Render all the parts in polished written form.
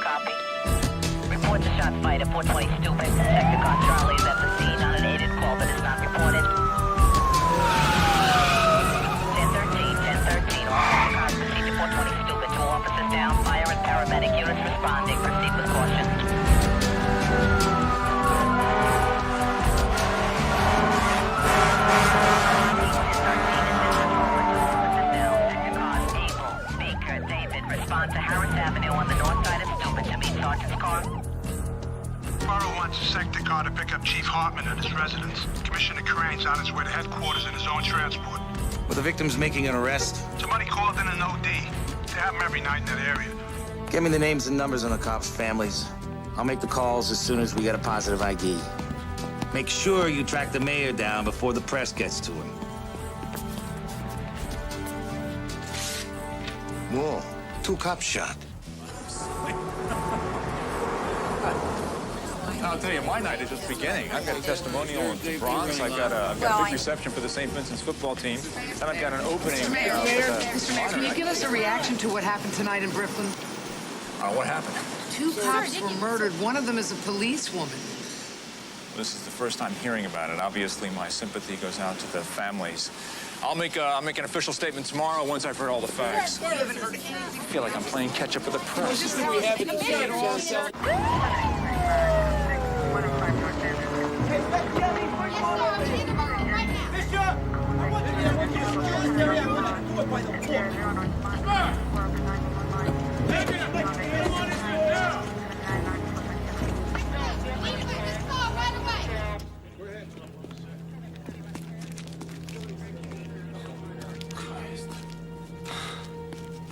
copy? Report the shots fired at 420 Stupid. Technical Charlie is at the scene on an aided call that is not reported. 1013, all cars proceed to 420 Stupid. 2 officers down, fire and paramedic units responding. Proceed with caution. Respond to Harris Avenue on the north side of Stupid to meet Sergeant's car. Borough wants a sector car to pick up Chief Hartman at his residence. Commissioner Crane's on his way to headquarters in his own transport. Were the victims making an arrest? Somebody called in an OD. They have them every night in that area. Give me the names and numbers on the cops' families. I'll make the calls as soon as we get a positive ID. Make sure you track the mayor down before the press gets to him. Whoa, 2 cops shot. I'll tell you, my night is just beginning. I've got a testimonial in the Bronx. I've got a big reception for the St. Vincent's football team. And I've got an opening. Mr. Mayor, can you give us a reaction to what happened tonight in Brooklyn? What happened? 2 cops were murdered. One of them is a policewoman. This is the first time hearing about it. Obviously, my sympathy goes out to the families. I'll make an official statement tomorrow once I've heard all the facts. I feel like I'm playing catch up with the press.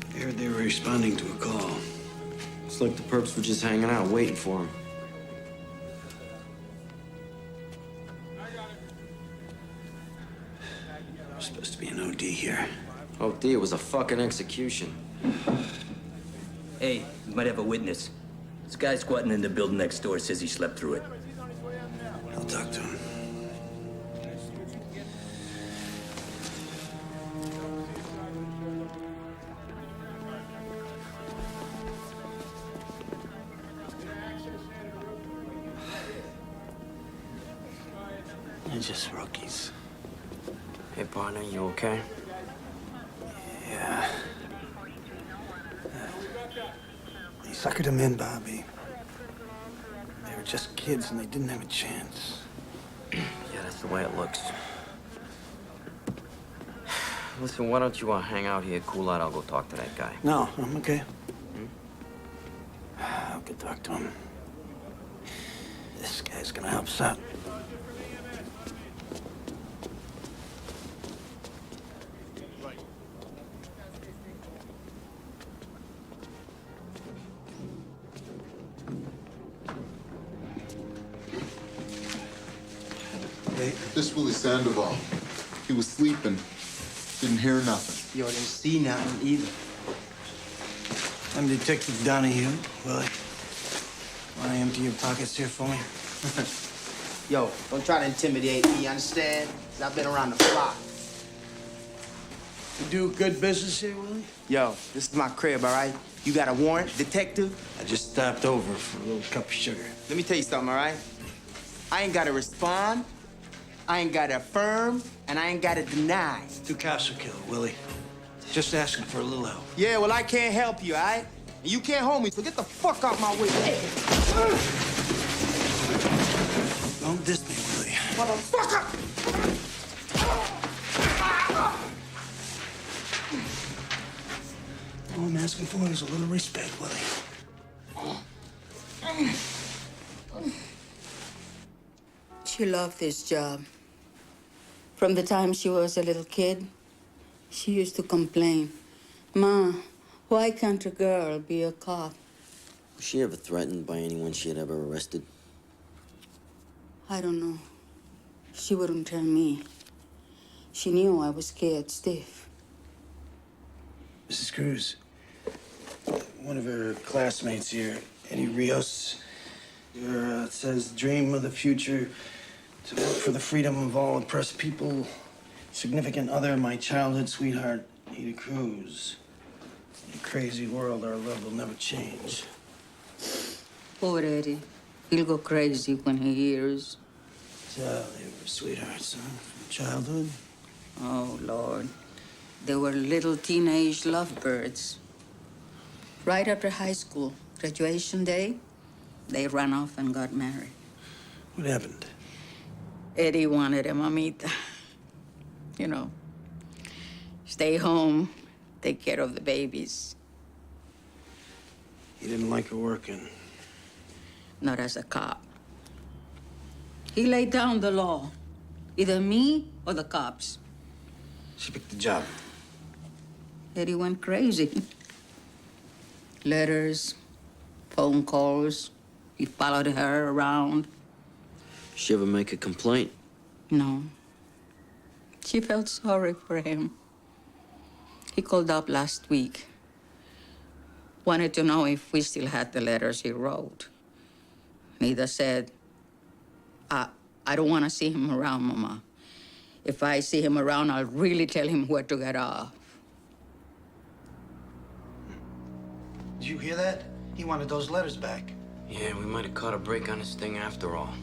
I heard they were responding to a call. It's like the perps were just hanging out, waiting for him. There's supposed to be an OD here. OD? It was a fucking execution. Hey, we might have a witness. This guy squatting in the building next door says he slept through it. I'll talk to him. They're just rookies. Hey, partner, you okay? Yeah. They suckered him in, Bobby. They were just kids and they didn't have a chance. Yeah, that's the way it looks. Listen, why don't you hang out here, cool out? I'll go talk to that guy. No, I'm okay. I'll go talk to him. This guy's gonna help us out. This Willie Sandoval. He was sleeping. Didn't hear nothing. Yo, didn't see nothing either. I'm Detective Donahue, Willie. Want to empty your pockets here for me? Yo, don't try to intimidate me, you understand? 'Cause I've been around the block. You do good business here, Willie? Yo, this is my crib, all right? You got a warrant, detective? I just stopped over for a little cup of sugar. Let me tell you something, all right? I ain't gotta respond, I ain't gotta affirm, and I ain't gotta deny. 2 cops were killed, Willie. Just asking for a little help. Yeah, well, I can't help you, all right? And you can't hold me, so get the fuck out my way. Don't diss me, Willie. Motherfucker! All I'm asking for is a little respect, Willie. She loved this job. From the time she was a little kid, she used to complain, "Ma, why can't a girl be a cop?" Was she ever threatened by anyone she had ever arrested? I don't know. She wouldn't tell me. She knew I was scared stiff. Mrs. Cruz, one of her classmates here, Eddie Rios, says dream of the future, to work for the freedom of all oppressed people. Significant other, my childhood sweetheart, Ada Cruz. In a crazy world, our love will never change. Poor Eddie. He'll go crazy when he hears. So they were sweethearts, huh? From childhood? Oh, Lord. They were little teenage lovebirds. Right after high school, graduation day, they ran off and got married. What happened? Eddie wanted a mamita. You know, stay home, take care of the babies. He didn't like her working. Not as a cop. He laid down the law. Either me or the cops. She picked the job. Eddie went crazy. Letters, phone calls. He followed her around. She ever make a complaint? No. She felt sorry for him. He called up last week. Wanted to know if we still had the letters he wrote. Nida said, I don't want to see him around, Mama. If I see him around, I'll really tell him where to get off. Did you hear that? He wanted those letters back. Yeah, we might have caught a break on this thing after all.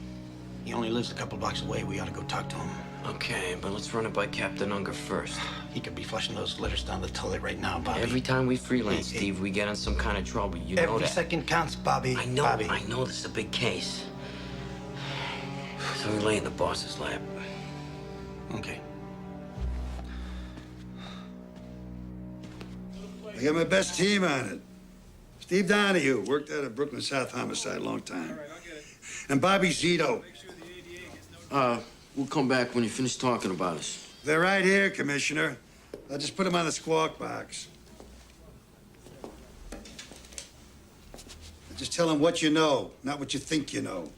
He only lives a couple blocks away. We ought to go talk to him. Okay, but let's run it by Captain Unger first. He could be flushing those letters down the toilet right now, Bobby. Every time we freelance, Steve, we get in some kind of trouble. You know that. Every second counts, Bobby. I know, Bobby. I know this is a big case. So we lay in the boss's lap. Okay. I got my best team on it. Steve Donahue worked out of Brooklyn South Homicide a long time. And Bobby Zito. We'll come back when you finish talking about us. They're right here, Commissioner. I'll just put them on the squawk box. Just tell them what you know, not what you think you know.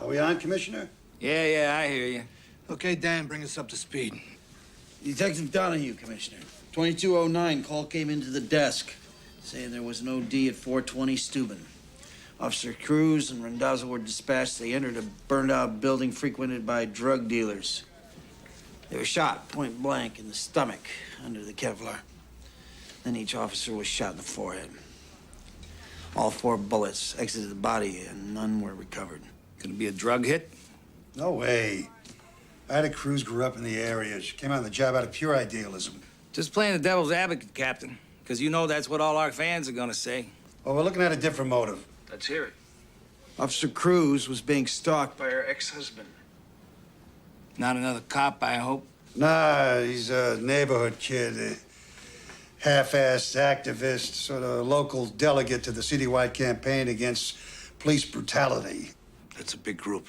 Are we on, Commissioner? Yeah, I hear you. Okay, Dan, bring us up to speed. Detective Donahue, Commissioner. 2209, call came into the desk saying there was an OD at 420 Steuben. Officer Cruz and Randazzo were dispatched. They entered a burned-out building frequented by drug dealers. They were shot point blank in the stomach under the Kevlar. Then each officer was shot in the forehead. All 4 bullets exited the body and none were recovered. Could it be a drug hit? No way. Ida Cruz grew up in the area. She came on the job out of pure idealism. Just playing the devil's advocate, Captain. Because you know that's what all our fans are gonna say. Well, we're looking at a different motive. Let's hear it. Officer Cruz was being stalked by her ex-husband. Not another cop, I hope. Nah, he's a neighborhood kid. A half-assed activist, sort of local delegate to the citywide campaign against police brutality. That's a big group.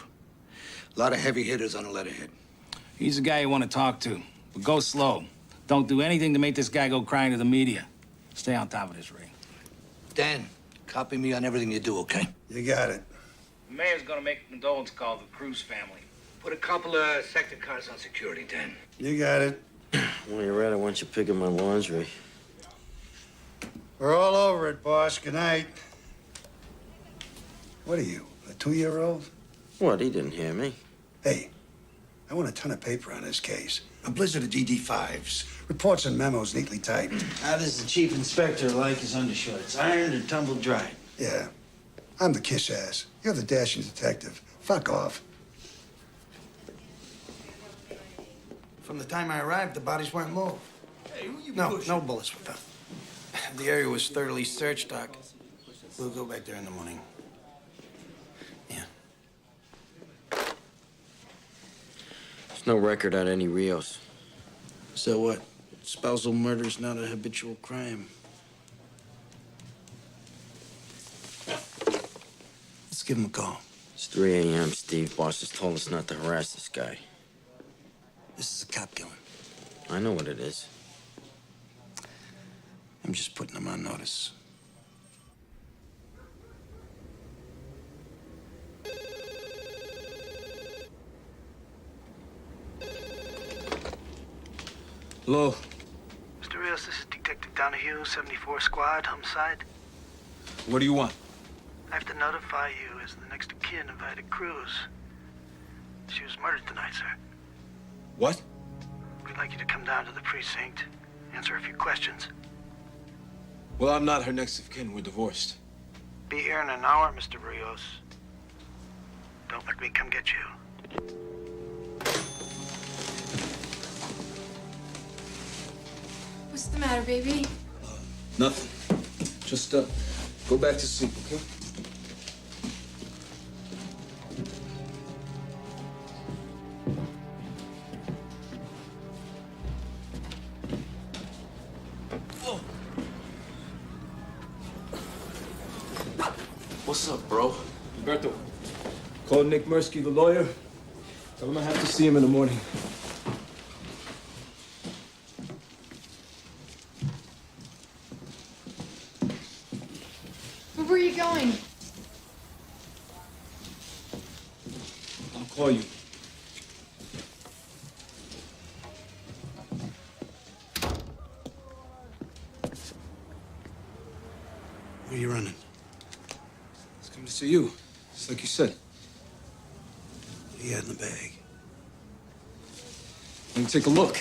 A lot of heavy hitters on the letterhead. He's the guy you want to talk to. But go slow. Don't do anything to make this guy go crying to the media. Stay on top of this, Ray. Dan, copy me on everything you do, okay? You got it. The mayor's gonna make a condolence call to the Cruz family. Put a couple of sector cars on security, Dan. You got it. While you're at it, why don't you pick up my laundry? We're all over it, boss. Good night. What are you, a 2-year-old? What? He didn't hear me. Hey, I want a ton of paper on this case. A blizzard of DD-5s. Reports and memos neatly typed. How does the chief inspector like his undershorts? Ironed or tumble dry? Yeah. I'm the kiss-ass. You're the dashing detective. Fuck off. From the time I arrived, the bodies weren't moved. Hey, who you No bullets were found. The area was thoroughly searched, Doc. We'll go back there in the morning. Yeah. There's no record on any Rios. So what? Spousal murder's not a habitual crime. Let's give him a call. It's 3 a.m., Steve. Boss has told us not to harass this guy. This is a cop killing. I know what it is. I'm just putting him on notice. Hello. Mr. Rios, this is Detective Donahue, 74 Squad, homicide. What do you want? I have to notify you as the next of kin of Ida Cruz. She was murdered tonight, sir. What? We'd like you to come down to the precinct, answer a few questions. Well, I'm not her next of kin. We're divorced. Be be here in an hour, Mr. Rios. Don't let me come get you. What's the matter, baby? Nothing. Just, go back to sleep, okay? What's up, bro? Humberto, call Nick Mirsky, the lawyer. Tell him I have to see him in the morning. Where were you going? I'll call you. Where are you running? It's coming to see you. It's like you said. What do you had in the bag? Let me take a look.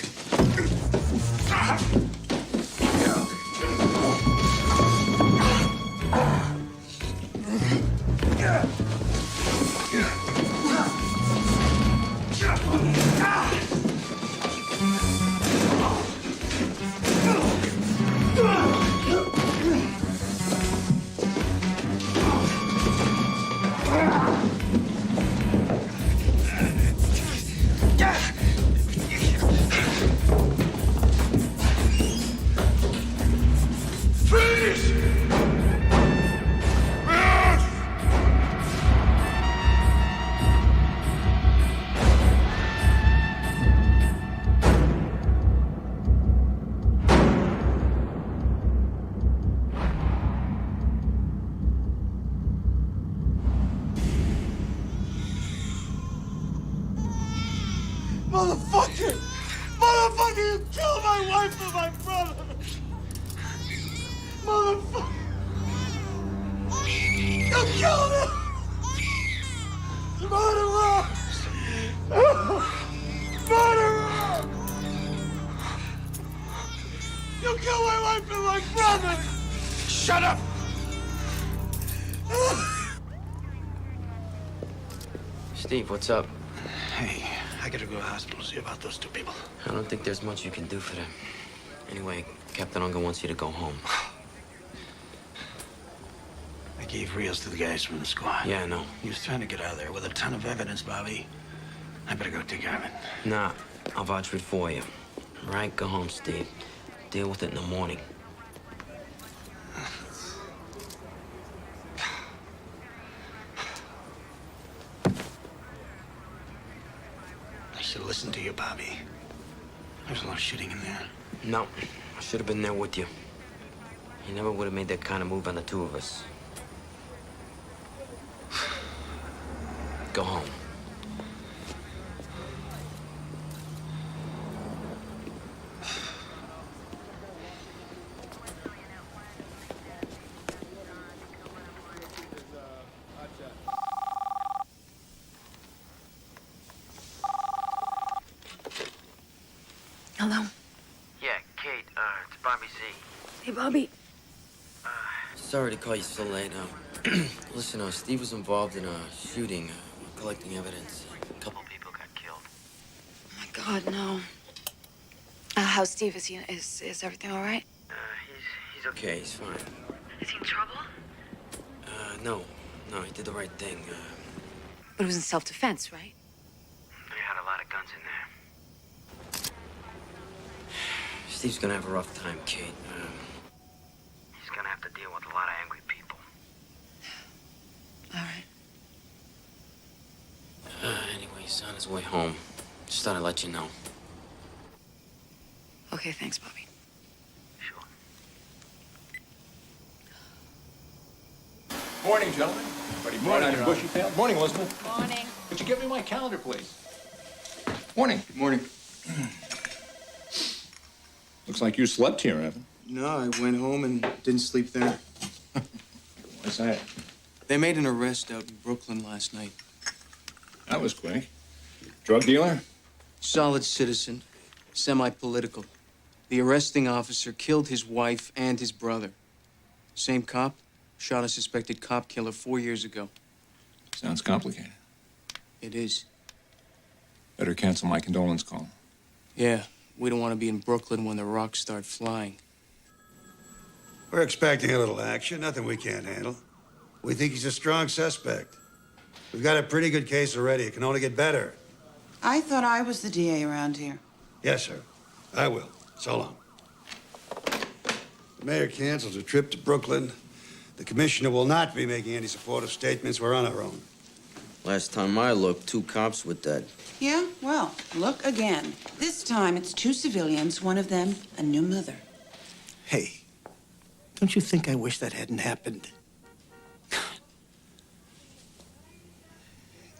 Motherfucker! Motherfucker, you killed my wife and my brother! Motherfucker! You killed him! Murderer! Murderer! You killed my wife and my brother! Shut up! Steve, what's up? Hey, I gotta go to the hospital to see about those two people. I don't think there's much you can do for them. Anyway, Captain Unger wants you to go home. I gave Rios to the guys from the squad. Yeah, I know. He was trying to get out of there with a ton of evidence, Bobby. I better go take care of it. Nah, I'll vouch for it for you. Right, go home, Steve. Deal with it in the morning. I should listen to you, Bobby. There's a lot of shooting in there. No, I should have been there with you. You never would have made that kind of move on the two of us. Go home. Hello? Yeah, Kate, it's Bobby Z. Hey, Bobby. Sorry to call you so late. Listen, Steve was involved in a shooting, collecting evidence. A couple people got killed. Oh, my God, no. How's Steve? Is everything all right? He's okay. He's fine. Is he in trouble? No, he did the right thing. But it was in self-defense, right? They had a lot of guns in there. Steve's gonna have a rough time, Kate. He's gonna have to deal with a lot of angry people. All right. Anyway, he's on his way home. Just thought I'd let you know. Okay, thanks, Bobby. Sure. Morning, gentlemen. Buddy brought out your bushy tail. Morning, Elizabeth. Morning. Could you give me my calendar, please? Morning. Good morning. Looks like you slept here, Evan. No, I went home and didn't sleep there. Why's that? They made an arrest out in Brooklyn last night. That was quick. Drug dealer? Solid citizen, semi-political. The arresting officer killed his wife and his brother. Same cop, Shot a suspected cop killer 4 years ago. Sounds complicated. It is. Better cancel my condolence call. Yeah, we don't want to be in Brooklyn when the rocks start flying. We're expecting a little action, nothing we can't handle. We think he's a strong suspect. We've got a pretty good case already. It can only get better. I thought I was the DA around here. Yes, sir. I will. So long. The mayor cancels a trip to Brooklyn. The commissioner will not be making any supportive statements. We're on our own. Last time I looked, 2 cops were dead. Yeah, well, look again. This time it's 2 civilians, one of them a new mother. Hey, don't you think I wish that hadn't happened?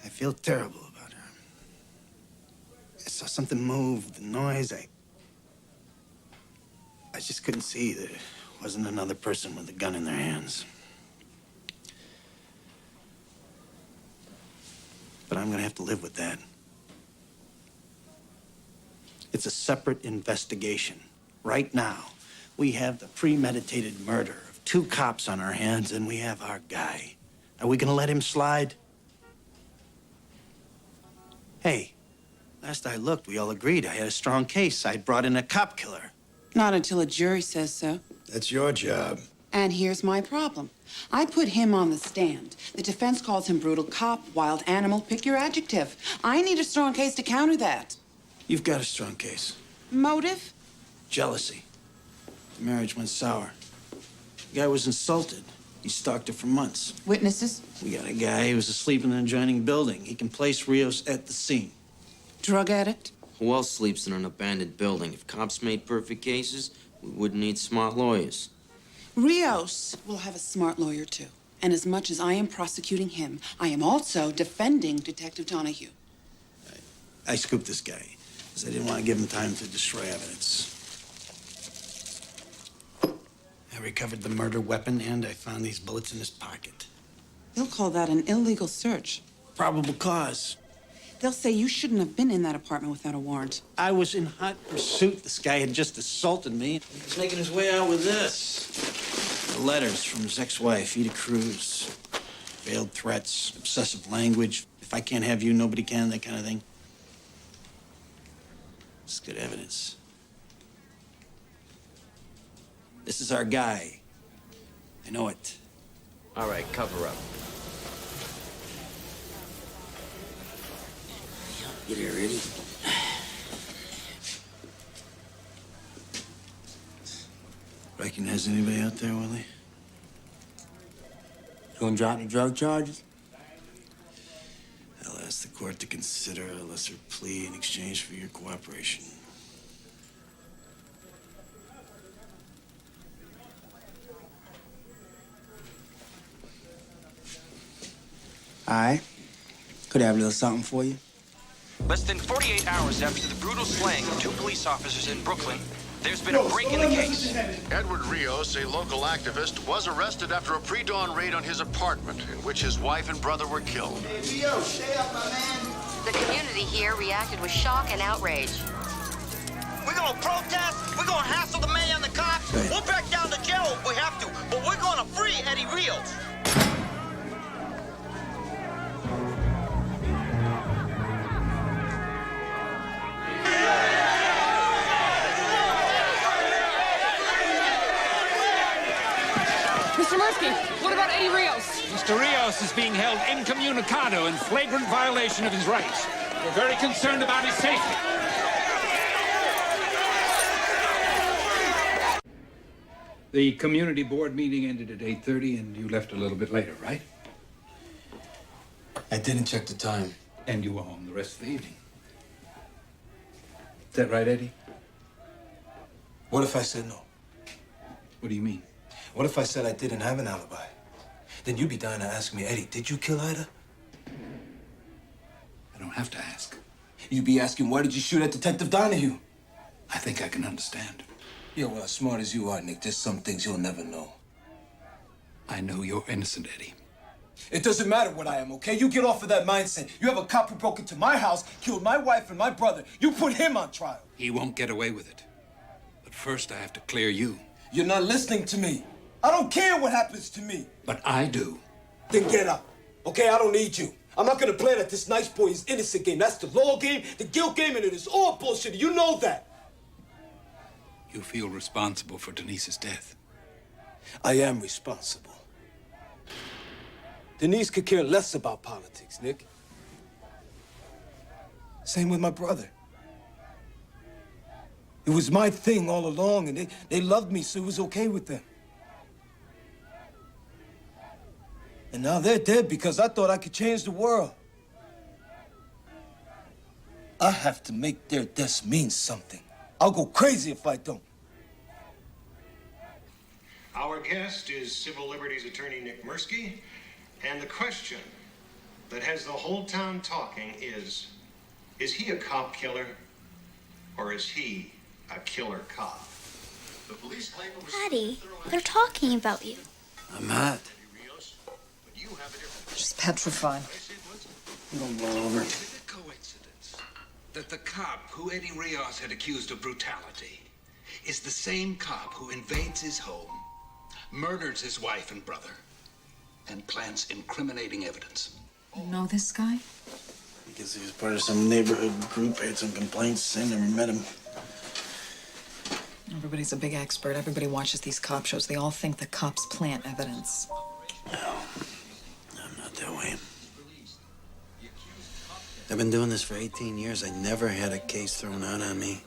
I feel terrible about her. I saw something move, the noise. I just couldn't see that it wasn't another person with a gun in their hands. But I'm gonna have to live with that. It's a separate investigation. Right now, we have the premeditated murder of 2 cops on our hands, and we have our guy. Are we gonna let him slide? Hey, last I looked, we all agreed I had a strong case. I brought in a cop killer. Not until a jury says so. That's your job. And here's my problem. I put him on the stand. The defense calls him brutal cop, wild animal, pick your adjective. I need a strong case to counter that. You've got a strong case. Motive? Jealousy. The marriage went sour. The guy was insulted. He stalked her for months. Witnesses? We got a guy who was asleep in an adjoining building. He can place Rios at the scene. Drug addict? Who else sleeps in an abandoned building? If cops made perfect cases, we wouldn't need smart lawyers. Rios will have a smart lawyer, too. And as much as I am prosecuting him, I am also defending Detective Donahue. I scooped this guy because I didn't want to give him time to destroy evidence. I recovered the murder weapon, and I found these bullets in his pocket. They'll call that an illegal search. Probable cause. They'll say you shouldn't have been in that apartment without a warrant. I was in hot pursuit. This guy had just assaulted me. He's making his way out with this. The letters from his ex-wife, Ida Cruz. Veiled threats, obsessive language. If I can't have you, nobody can, that kind of thing. It's good evidence. This is our guy. I know it. All right, cover up. Get here, ready? Recognize anybody out there, Willie? You gonna drop the drug charges? I'll ask the court to consider a lesser plea in exchange for your cooperation. All right. Could I have a little something for you? Less than 48 hours after the brutal slaying of 2 police officers in Brooklyn, there's been a break in the case. Edward Rios, a local activist, was arrested after a pre-dawn raid on his apartment in which his wife and brother were killed. Hey, Rio, stay up, my man. The community here reacted with shock and outrage. We're gonna protest, we're gonna hassle the mayor and the cops, we'll back down to jail if we have to, but we're gonna free Eddie Rios. Mr. Murphy, what about Eddie Rios? Mr. Rios is being held incommunicado in flagrant violation of his rights. We're very concerned about his safety. The community board meeting ended at 8:30, and you left a little bit later, right? I didn't check the time. And you were home the rest of the evening. Is that right, Eddie? What if I said no? What do you mean? What if I said I didn't have an alibi? Then you'd be dying to ask me, Eddie, did you kill Ida? I don't have to ask. You'd be asking, why did you shoot at Detective Donahue? I think I can understand. Yeah, well, as smart as you are, Nick, there's some things you'll never know. I know you're innocent, Eddie. It doesn't matter what I am, okay? You get off of that mindset. You have a cop who broke into my house, killed my wife and my brother. You put him on trial. He won't get away with it. But first, I have to clear you. You're not listening to me. I don't care what happens to me. But I do. Then get out. Okay, I don't need you. I'm not gonna play that this nice boy is innocent game. That's the law game, the guilt game, and it is all bullshit. You know that. You feel responsible for Denise's death. I am responsible. Denise could care less about politics, Nick. Same with my brother. It was my thing all along, and they loved me, so it was okay with them. And now they're dead because I thought I could change the world. I have to make their deaths mean something. I'll go crazy if I don't. Our guest is Civil Liberties Attorney Nick Mirsky, and the question that has the whole town talking is he a cop killer, or is he a killer cop? The police claim it was... Daddy, they're talking about you. I'm not. Just petrified. You don't blow over. Is it a coincidence that the cop who Eddie Rios had accused of brutality is the same cop who invades his home, murders his wife and brother, and plants incriminating evidence? You know this guy? I guess he was part of some neighborhood group, had some complaints. I never met him. Everybody's a big expert. Everybody watches these cop shows. They all think the cops plant evidence. I'm not that way. I've been doing this for 18 years. I never had a case thrown out on me.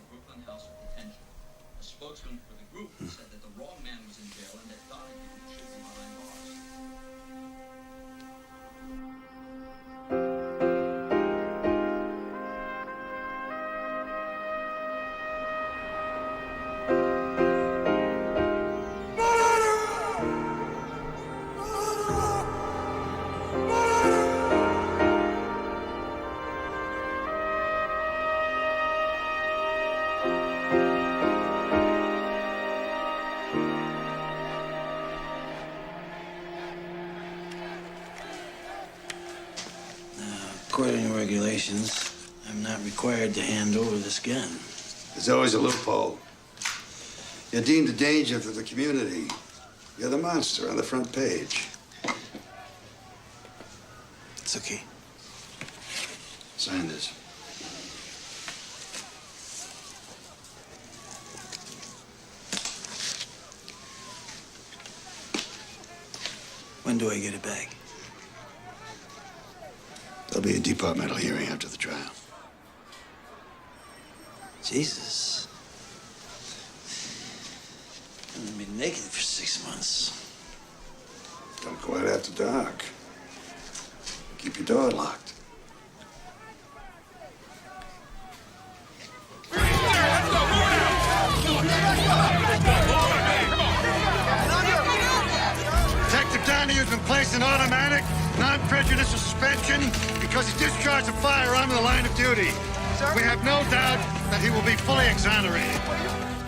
According to regulations, I'm not required to hand over this gun. There's always a loophole. You're deemed a danger to the community. You're the monster on the front page. It's okay. Sign this. When do I get it back? There'll be a departmental hearing after the trial. Jesus. I've been naked for 6 months. Don't go out after dark. Keep your door locked. Detective Donahue's been placed in automatic, non-prejudicial suspension because he discharged a firearm in the line of duty. We have no doubt that he will be fully exonerated.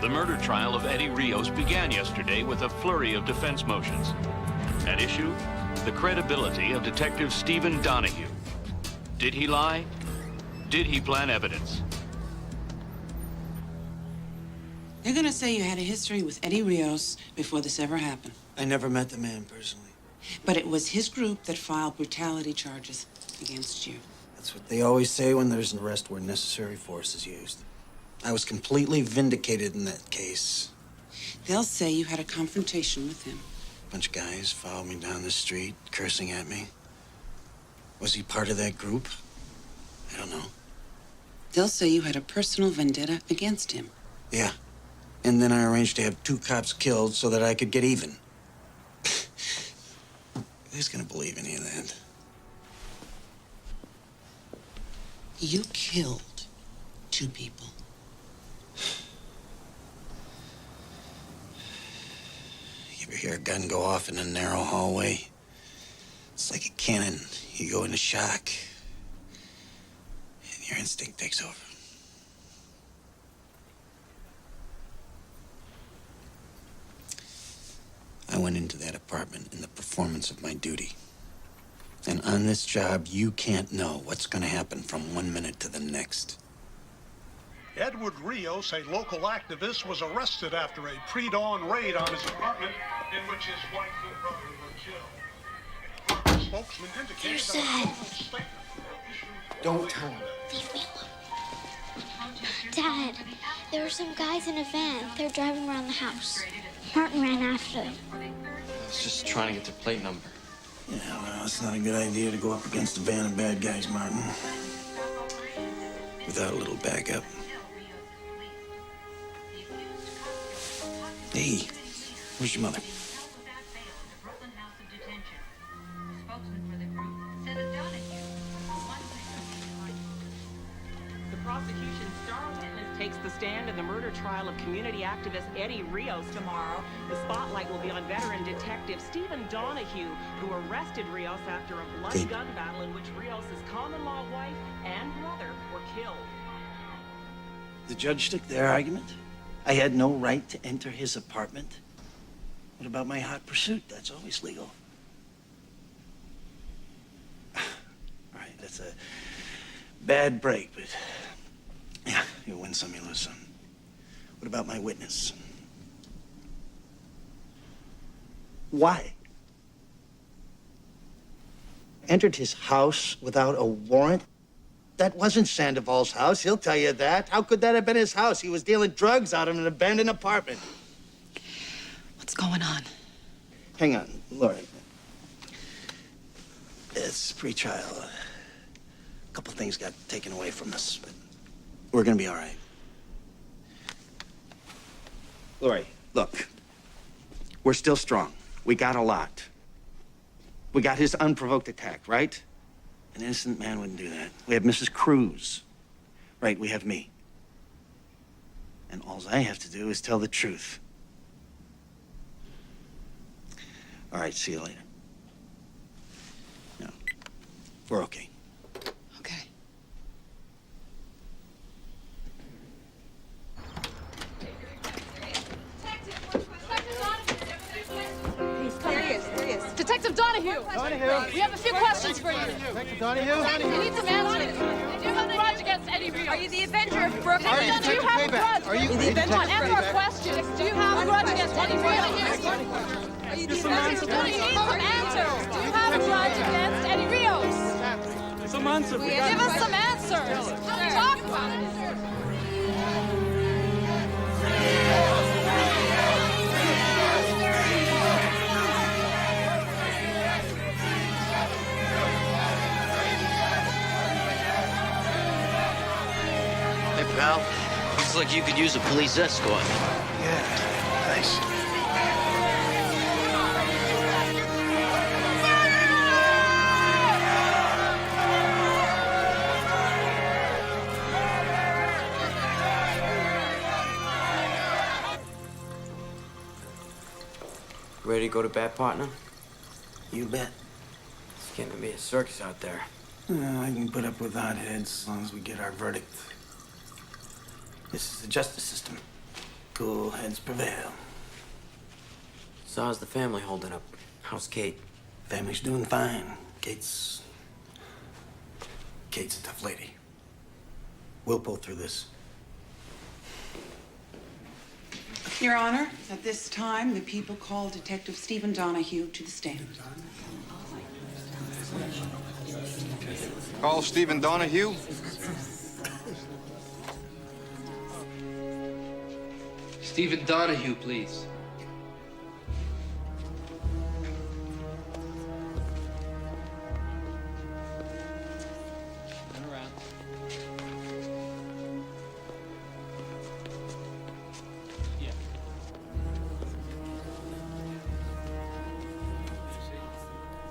The murder trial of Eddie Rios began yesterday with a flurry of defense motions. At issue, the credibility of Detective Stephen Donahue. Did he lie? Did he plant evidence? They're gonna say you had a history with Eddie Rios before this ever happened. I never met the man personally. But it was his group that filed brutality charges against you. That's what they always say when there's an arrest where necessary force is used. I was completely vindicated in that case. They'll say you had a confrontation with him. A bunch of guys followed me down the street, cursing at me. Was he part of that group? I don't know. They'll say you had a personal vendetta against him. Yeah. And then I arranged to have 2 cops killed so that I could get even. Who's gonna believe any of that? You killed 2 people. You ever hear a gun go off in a narrow hallway? It's like a cannon. You go into shock, and your instinct takes over. I went into that apartment in the performance of my duty. And on this job, you can't know what's going to happen from one minute to the next. Edward Rios, a local activist, was arrested after a pre-dawn raid on his apartment in which his wife and brother were killed. A spokesman indicated that a formal statement issued. Don't tell him. Leave me alone. Dad, there were some guys in a van. They're driving around the house. Martin ran after them. I was just trying to get their plate number. Yeah, well, it's not a good idea to go up against a van of bad guys, Martin. Without a little backup. Hey, where's your mother? The prosecution's star witness takes the stand in the murder trial of community activist Eddie Rios tomorrow. The spotlight will be on veteran detective Stephen Donahue, who arrested Rios after a bloody gun battle in which Rios' common-law wife and brother were killed. The judge took their argument. I had no right to enter his apartment. What about my hot pursuit? That's always legal. All right, that's a bad break, but yeah, you win some, you lose some. What about my witness? Why? Entered his house without a warrant? That wasn't Sandoval's house, he'll tell you that. How could that have been his house? He was dealing drugs out of an abandoned apartment. What's going on? Hang on, Lori. It's pre-trial. A couple things got taken away from us, but we're gonna be all right. Lori, look. We're still strong. We got a lot. We got his unprovoked attack, right? An innocent man wouldn't do that. We have Mrs. Cruz. Right, we have me. And all I have to do is tell the truth. All right, see you later. No, we're okay. Okay. Detective Donahue! We have a few questions for you. Detective Donahue? We need some answers. Do you have a grudge against Eddie Rios? Are you the Avenger of Brooklyn? Do you have a grudge? Are you the Avenger? Answer our questions. Do you have a grudge against Eddie Rios? Are you the Avenger? Donahue, need some answers. Do you have a grudge against Eddie Rios? Some answers. Give us some answers. Talk about it. Hey, pal. Looks like you could use a police escort. Yeah, thanks. Ready to go to bat, partner? You bet. It's getting to be a circus out there. I can put up with hotheads as long as we get our verdict. This is the justice system. Cool heads prevail. So how's the family holding up? How's Kate? Family's doing fine. Kate's a tough lady. We'll pull through this. Your Honor, at this time, the people call Detective Stephen Donahue to the stand. Call Stephen Donahue. Stephen Donahue, please. Turn around. Yeah.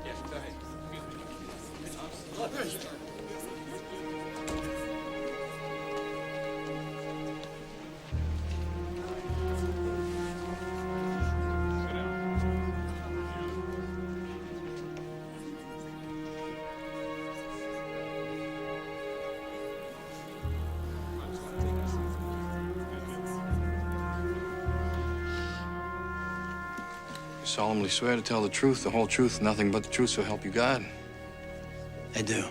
Yeah, go ahead. You solemnly swear to tell the truth, the whole truth, nothing but the truth, so help you God. I do.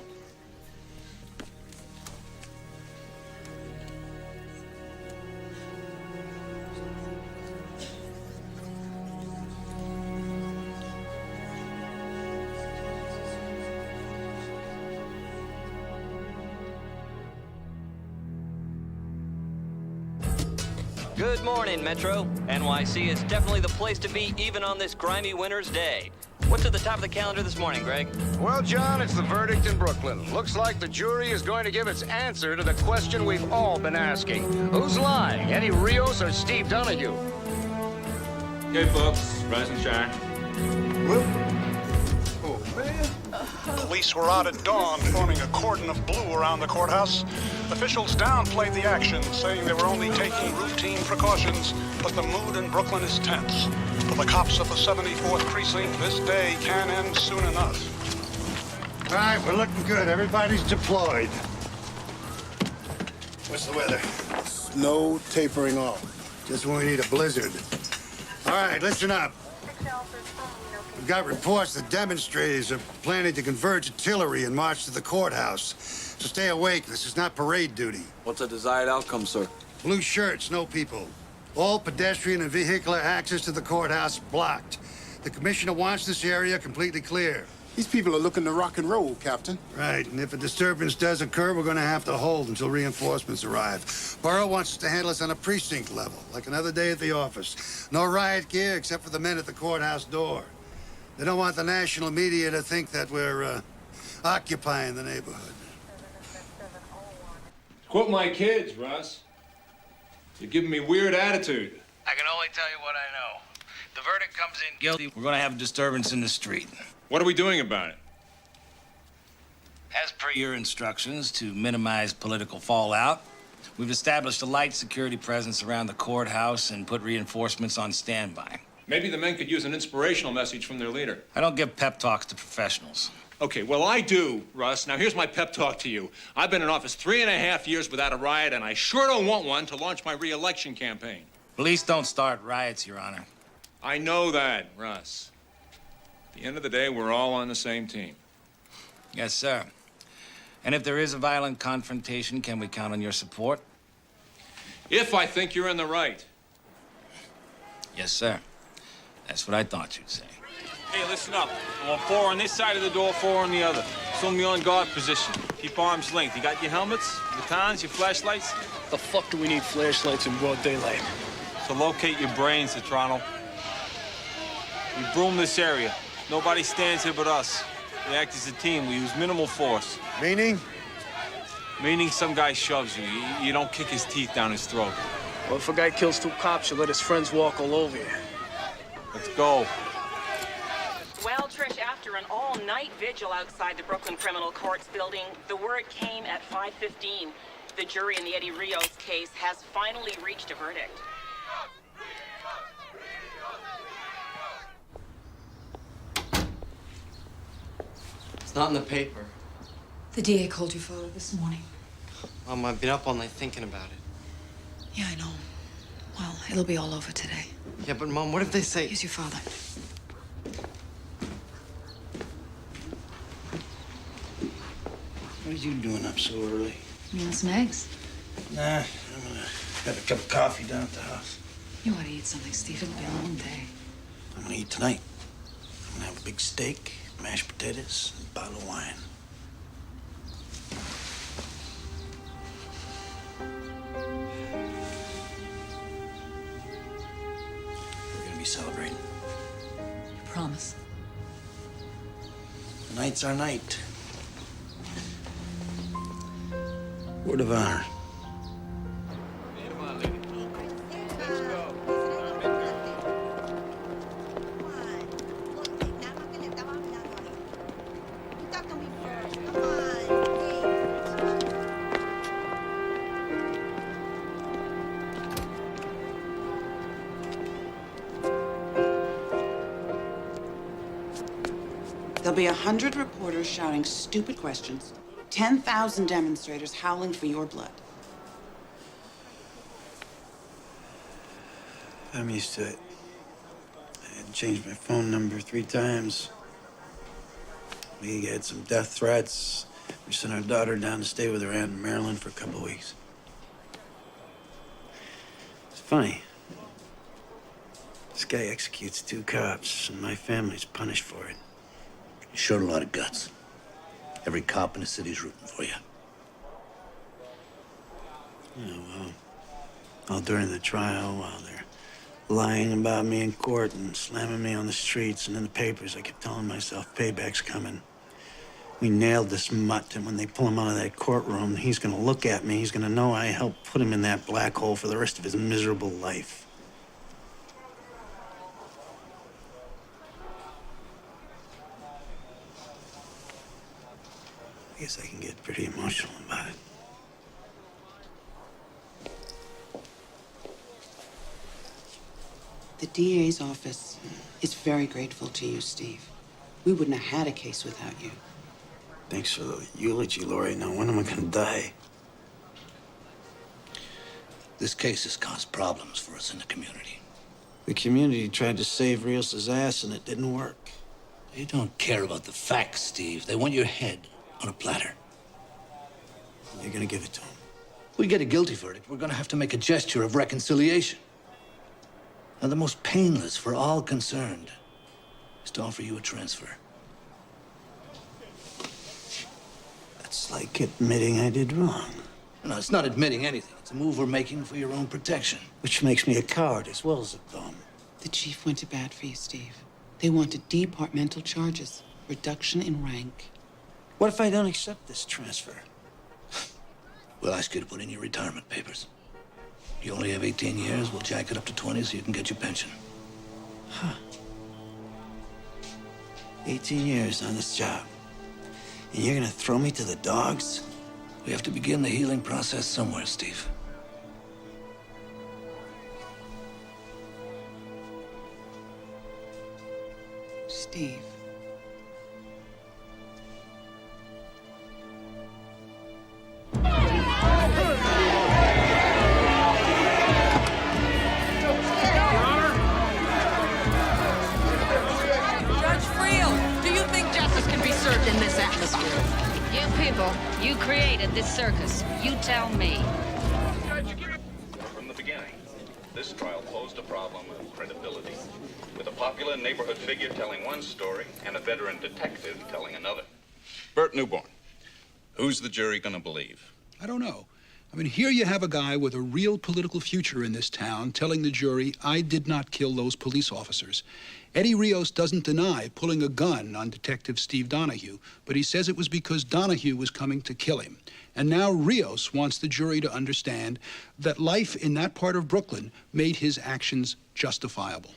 Good morning, Metro. NYC is definitely the place to be even on this grimy winter's day. What's at the top of the calendar this morning, Greg? Well, John, it's the verdict in Brooklyn. Looks like the jury is going to give its answer to the question we've all been asking. Who's lying, Eddie Rios or Steve Donahue? Okay, folks, rise and shine. Oh, man. Police were out at dawn, forming a cordon of blue around the courthouse. Officials downplayed the action, saying they were only taking routine precautions, but the mood in Brooklyn is tense. For the cops of the 74th Precinct, this day can end soon enough. All right, we're looking good. Everybody's deployed. What's the weather? Snow tapering off. Just when we need a blizzard. All right, listen up. We've got reports that demonstrators are planning to converge artillery and march to the courthouse. So stay awake. This is not parade duty. What's the desired outcome, sir? Blue shirts, no people. All pedestrian and vehicular access to the courthouse blocked. The commissioner wants this area completely clear. These people are looking to rock and roll, Captain. Right, and if a disturbance does occur, we're going to have to hold until reinforcements arrive. Borough wants us to handle this on a precinct level, like another day at the office. No riot gear except for the men at the courthouse door. They don't want the national media to think that we're occupying the neighborhood. Quote my kids, Russ. You're giving me weird attitude. I can only tell you what I know. The verdict comes in guilty. We're gonna have a disturbance in the street. What are we doing about it? As per your instructions, to minimize political fallout, we've established a light security presence around the courthouse and put reinforcements on standby. Maybe the men could use an inspirational message from their leader. I don't give pep talks to professionals. Okay, well, I do, Russ. Now, here's my pep talk to you. I've been in office 3.5 years without a riot, and I sure don't want one to launch my re-election campaign. Police don't start riots, Your Honor. I know that, Russ. At the end of the day, we're all on the same team. Yes, sir. And if there is a violent confrontation, can we count on your support? If I think you're in the right. Yes, sir. That's what I thought you'd say. Hey, listen up. I want 4 on this side of the door, 4 on the other. Assume the on guard position. Keep arms length. You got your helmets, batons, your flashlights? The fuck do we need flashlights in broad daylight? To locate your brains, Citrano. We broom this area. Nobody stands here but us. We act as a team. We use minimal force. Meaning? Meaning some guy shoves you. You don't kick his teeth down his throat. Well, if a guy kills 2 cops, you let his friends walk all over you. Let's go. Well, Trish, after an all-night vigil outside the Brooklyn Criminal Courts building, the word came at 5:15. The jury in the Eddie Rios case has finally reached a verdict. It's not in the paper. The DA called your father this morning. Mom, I've been up all night thinking about it. Yeah, I know. Well, it'll be all over today. Yeah, but Mom, what if they say... Here's your father. What are you doing up so early? You want some eggs? Nah, I'm gonna have a cup of coffee down at the house. You ought to eat something, Steve. It'll be a long day. I'm gonna eat tonight. I'm gonna have a big steak, mashed potatoes, and a bottle of wine. We're gonna be celebrating. You promise? Tonight's our night. Word of honor. There'll be 100 reporters shouting stupid questions, 10,000 demonstrators howling for your blood. I'm used to it. I had to change my phone number 3 times. We had some death threats. We sent our daughter down to stay with her aunt in Maryland for a couple weeks. It's funny. This guy executes 2 cops, and my family's punished for it. You showed a lot of guts. Every cop in the city's rooting for you. Yeah, well, All during the trial, while they're lying about me in court and slamming me on the streets and in the papers, I kept telling myself, payback's coming. We nailed this mutt, and when they pull him out of that courtroom, he's gonna look at me. He's gonna know I helped put him in that black hole for the rest of his miserable life. I guess I can get pretty emotional about it. The DA's office is very grateful to you, Steve. We wouldn't have had a case without you. Thanks for the eulogy, Lori. Now, when am I gonna die? This case has caused problems for us in the community. The community tried to save Rios' ass, and it didn't work. They don't care about the facts, Steve. They want your head on a platter. You're gonna give it to him. We get a guilty verdict, we're gonna have to make a gesture of reconciliation. Now, the most painless for all concerned is to offer you a transfer. It's like admitting I did wrong. No, it's not admitting anything. It's a move we're making for your own protection. Which makes me a coward as well as a bum. The chief went to bat for you, Steve. They wanted departmental charges, reduction in rank. What if I don't accept this transfer? We'll ask you to put in your retirement papers. You only have 18 years. We'll jack it up to 20 so you can get your pension. Huh. 18 years on this job. And you're gonna throw me to the dogs? We have to begin the healing process somewhere, Steve. Steve. In this atmosphere. You people, you created this circus. You tell me. From the beginning, this trial posed a problem of credibility, with a popular neighborhood figure telling one story and a veteran detective telling another. Bert Newborn, who's the jury gonna believe? I don't know. I mean, here you have a guy with a real political future in this town telling the jury, I did not kill those police officers. Eddie Rios doesn't deny pulling a gun on Detective Steve Donahue, but he says it was because Donahue was coming to kill him. And now Rios wants the jury to understand that life in that part of Brooklyn made his actions justifiable.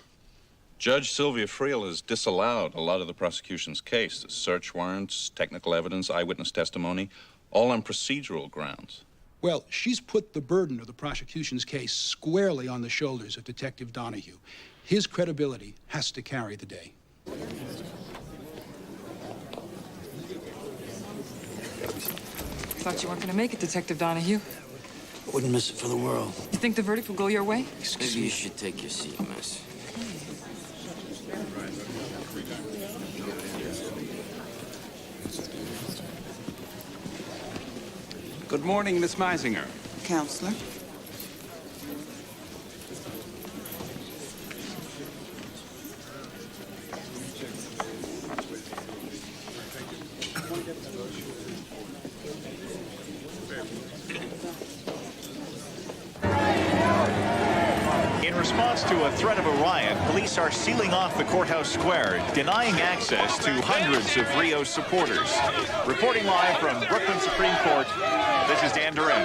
Judge Sylvia Friel has disallowed a lot of the prosecution's case. Search warrants, technical evidence, eyewitness testimony, all on procedural grounds. Well, she's put the burden of the prosecution's case squarely on the shoulders of Detective Donahue. His credibility has to carry the day. Thought you weren't going to make it, Detective Donahue. I wouldn't miss it for the world. You think the verdict will go your way? Maybe you should take your seat, miss. Good morning, Miss Meisinger. Counselor? In response to a threat of a riot, police are sealing off the courthouse square, denying access to hundreds of Rios supporters. Reporting live from Brooklyn Supreme Court, this is Dan Duran.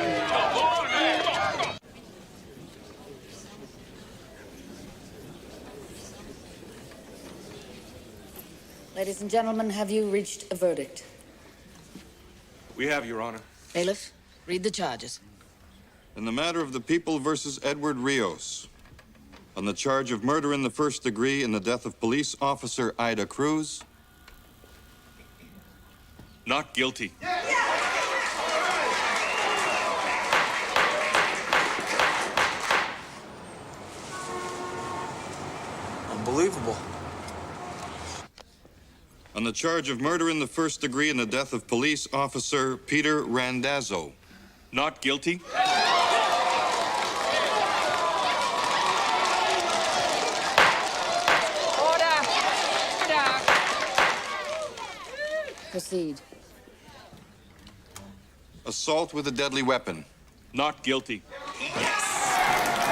Ladies and gentlemen, have you reached a verdict? We have, Your Honor. Bailiff, read the charges. In the matter of the People versus Edward Rios, on the charge of murder in the first degree in the death of police officer Ida Cruz. Not guilty. Unbelievable. On the charge of murder in the first degree in the death of police officer Peter Randazzo. Not guilty. Proceed. Assault with a deadly weapon. Not guilty. Yes!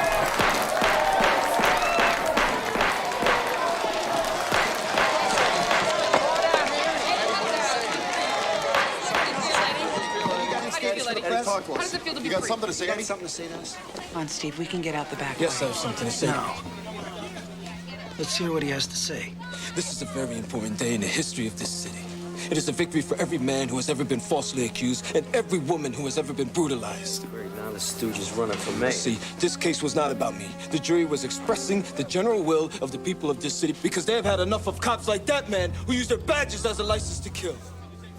feel, Eddie? How does it feel to be free? Something to say to us? Come on, Steve, we can get out the back Yes, way. I have something to say. No. Let's hear what he has to say. This is a very important day in the history of this city. It is a victory for every man who has ever been falsely accused and every woman who has ever been brutalized. Great, now the stooge is running for mayor. See, this case was not about me. The jury was expressing the general will of the people of this city because they have had enough of cops like that man who use their badges as a license to kill.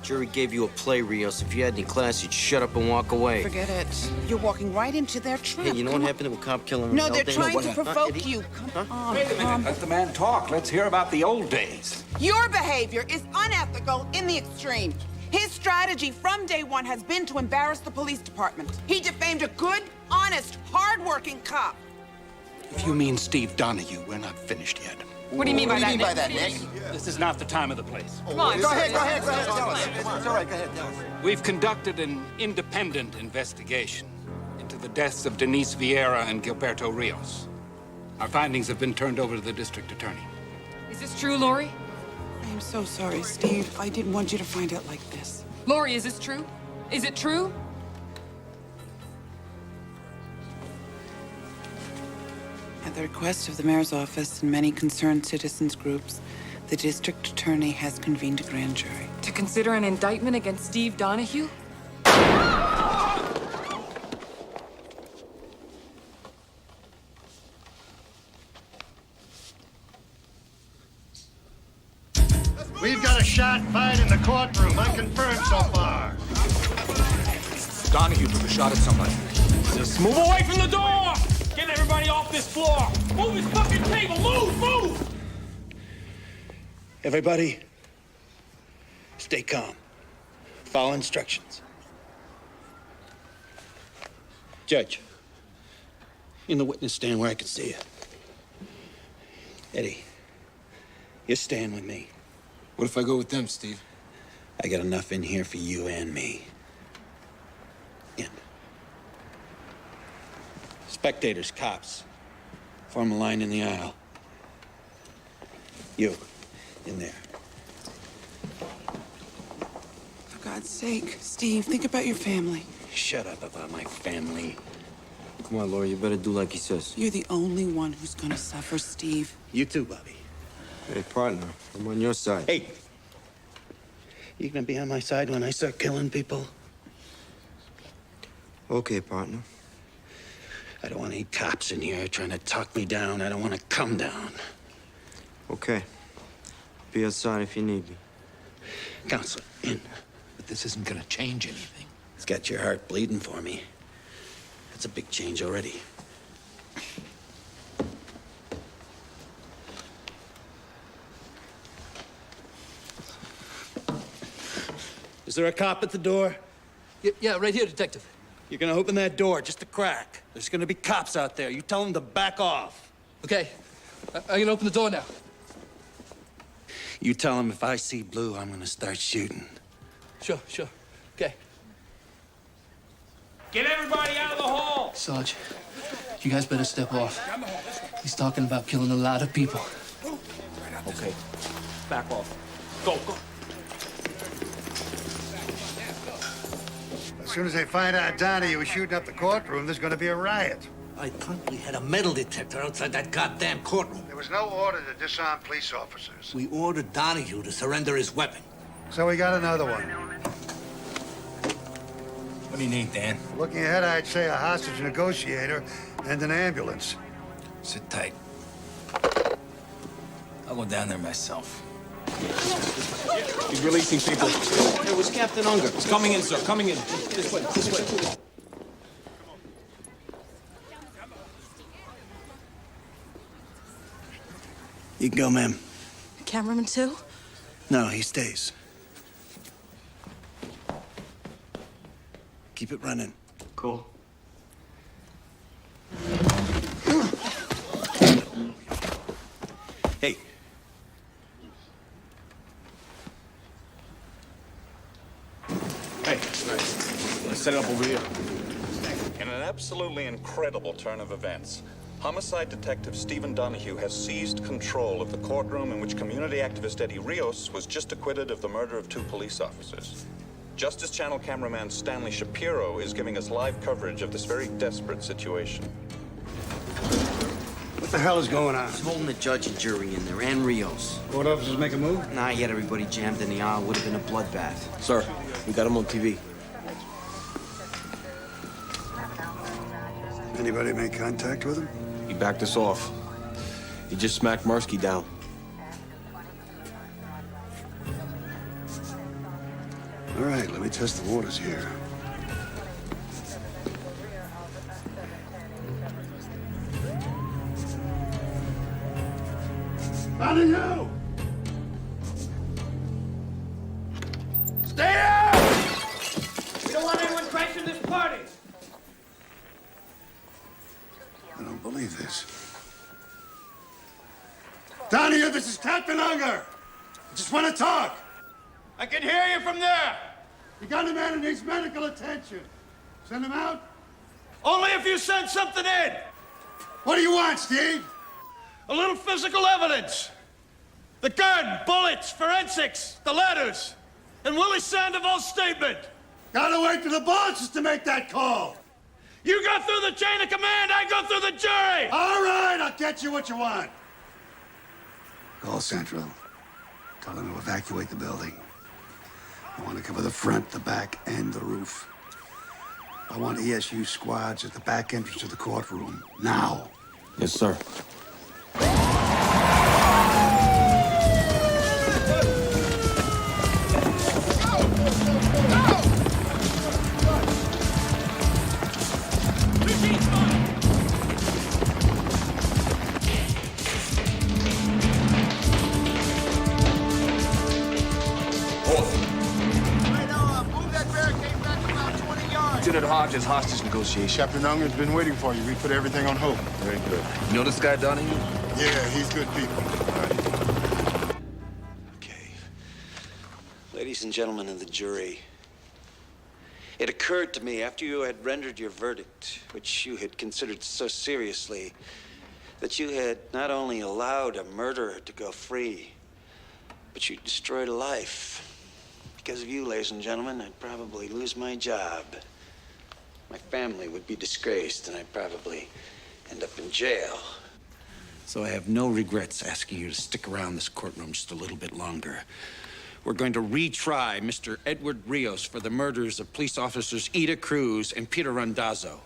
Jury gave you a play, Rios. If you had any class, you'd shut up and walk away. Forget it. You're walking right into their trap. Hey, you know what happened to a cop killing No, an they're elder? trying to provoke Eddie? you. Come on, Wait a minute. Let the man talk. Let's hear about the old days. Your behavior is unethical in the extreme. His strategy from day one has been to embarrass the police department. He defamed a good, honest, hard-working cop. If you mean Steve Donahue, we're not finished yet. What do you mean by that, Nick? This is not the time or the place. Come on, Go ahead, tell us. It's all right, go ahead, tell us. We've conducted an independent investigation into the deaths of Denise Vieira and Gilberto Rios. Our findings have been turned over to the district attorney. Is this true, Lori? I am so sorry, Steve. I didn't want you to find out like this. Lori, is this true? Is it true? At the request of the mayor's office and many concerned citizens groups, the district attorney has convened a grand jury. To consider an indictment against Steve Donahue? We've got a shot fight in the courtroom, unconfirmed so far. Donahue took a shot at somebody. Just move away from the door! Get everybody off this floor! Move his fucking table! Move! Everybody, stay calm. Follow instructions. Judge, in the witness stand where I can see you. Eddie, you're staying with me. What if I go with them, Steve? I got enough in here for you and me. In. Spectators, cops, form a line in the aisle. You, in there. For God's sake, Steve, think about your family. Shut up about my family. Come on, Lori, you better do like he says. You're the only one who's gonna suffer, Steve. You too, Bobby. Hey, partner, I'm on your side. Hey! You gonna be on my side when I start killing people? Okay, partner. I don't want any cops in here trying to talk me down. I don't want to come down. Okay. Be outside if you need me. Counselor, in. But this isn't gonna change anything. It's got your heart bleeding for me. That's a big change already. Is there a cop at the door? Yeah, right here, Detective. You're gonna open that door just a crack. There's gonna be cops out there. You tell them to back off. Okay. I'm gonna open the door now. You tell them if I see blue, I'm gonna start shooting. Sure. Okay. Get everybody out of the hall! Sarge, you guys better step off. He's talking about killing a lot of people. Okay. Back off. Go. As soon as they find out Donahue was shooting up the courtroom, there's going to be a riot. I thought we had a metal detector outside that goddamn courtroom. There was no order to disarm police officers. We ordered Donahue to surrender his weapon. So we got another one. What do you need, Dan? Looking ahead, I'd say a hostage negotiator and an ambulance. Sit tight. I'll go down there myself. He's releasing people. It was Captain Unger. He's coming in, sir. Coming in. This way. You can go, ma'am. Cameraman too? No, he stays. Keep it running. Cool. Hey. Hey, nice. Let's set it up over here. In an absolutely incredible turn of events, homicide detective Stephen Donahue has seized control of the courtroom in which community activist Eddie Rios was just acquitted of the murder of 2 police officers. Justice Channel cameraman Stanley Shapiro is giving us live coverage of this very desperate situation. What the hell is going on? He's holding the judge and jury in there, and Rios. Court officers make a move? Not yet. Everybody jammed in the aisle. Would have been a bloodbath. Sir, we got him on TV. Anybody make contact with him? He backed us off. He just smacked Mursky down. All right, let me test the waters here. Out of you! Stay out! We don't want anyone crashing this party. I don't believe this. Donahue, this is Captain Unger. I just want to talk. I can hear you from there. You got a man who needs medical attention. Send him out? Only if you send something in. What do you want, Steve? A little physical evidence. The gun, bullets, forensics, the letters, and Willie Sandoval's statement. Gotta wait for the bosses to make that call. You go through the chain of command, I go through the jury. All right, I'll get you what you want. Call Central. Tell them to evacuate the building. I want to cover the front, the back, and the roof. I want ESU squads at the back entrance to the courtroom. Now. Yes, sir. Lieutenant Hodges, hostage negotiation. Captain Unger's been waiting for you. We put everything on hold. Very good. You know this guy, Donahue? Yeah, he's good people. Ladies and gentlemen of the jury, it occurred to me after you had rendered your verdict, which you had considered so seriously, that you had not only allowed a murderer to go free, but you destroyed a life. Because of you, ladies and gentlemen, I'd probably lose my job. My family would be disgraced, and I'd probably end up in jail. So I have no regrets asking you to stick around this courtroom just a little bit longer. We're going to retry Mr. Edward Rios for the murders of police officers Ida Cruz and Peter Randazzo.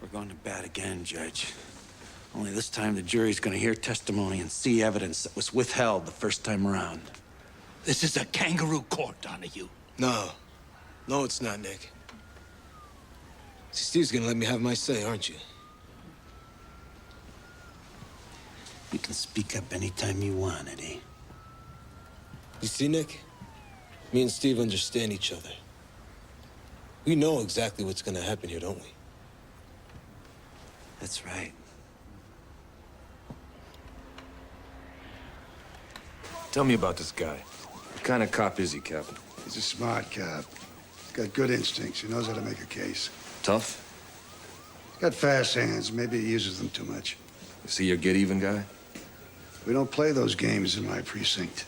We're going to bat again, Judge. Only this time the jury's going to hear testimony and see evidence that was withheld the first time around. This is a kangaroo court, Donahue. No, it's not, Nick. See, Steve's gonna let me have my say, aren't you? You can speak up anytime you want, Eddie. You see, Nick? Me and Steve understand each other. We know exactly what's gonna happen here, don't we? That's right. Tell me about this guy. What kind of cop is he, Captain? He's a smart cop. He's got good instincts. He knows how to make a case. Tough? He's got fast hands. Maybe he uses them too much. Is he your get-even guy? We don't play those games in my precinct.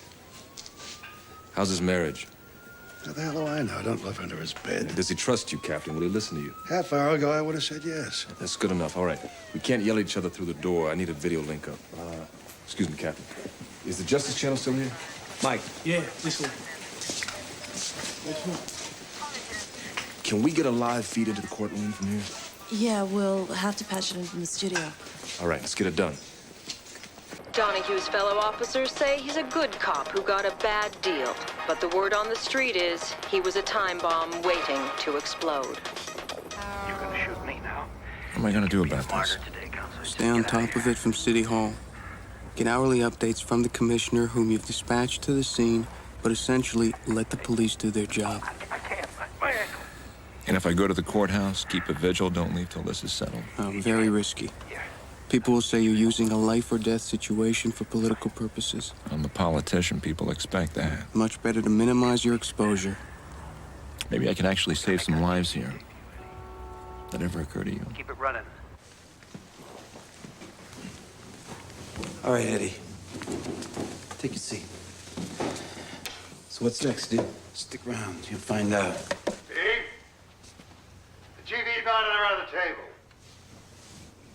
How's his marriage? How the hell do I know? I don't live under his bed. Does he trust you, Captain? Will he listen to you? Half hour ago, I would have said yes. That's good enough. All right. We can't yell at each other through the door. I need a video link up. Excuse me, Captain. Is the Justice Channel still here? Mike. Yeah, listen. Can we get a live feed into the courtroom from here? Yeah, we'll have to patch it in from the studio. All right, let's get it done. Donahue's fellow officers say he's a good cop who got a bad deal. But the word on the street is he was a time bomb waiting to explode. You can shoot me now. What am I gonna do about this? Stay on top of it from City Hall. Get hourly updates from the commissioner whom you've dispatched to the scene, but essentially let the police do their job. And if I go to the courthouse, keep a vigil, don't leave till this is settled. Very risky. People will say you're using a life or death situation for political purposes. I'm a politician, people expect that. Much better to minimize your exposure. Maybe I can actually save some lives here. That ever occur to you? Keep it running. All right, Eddie. Take a seat. So what's next, Steve? Stick around, you'll find out. Steve? The GV's not around the table.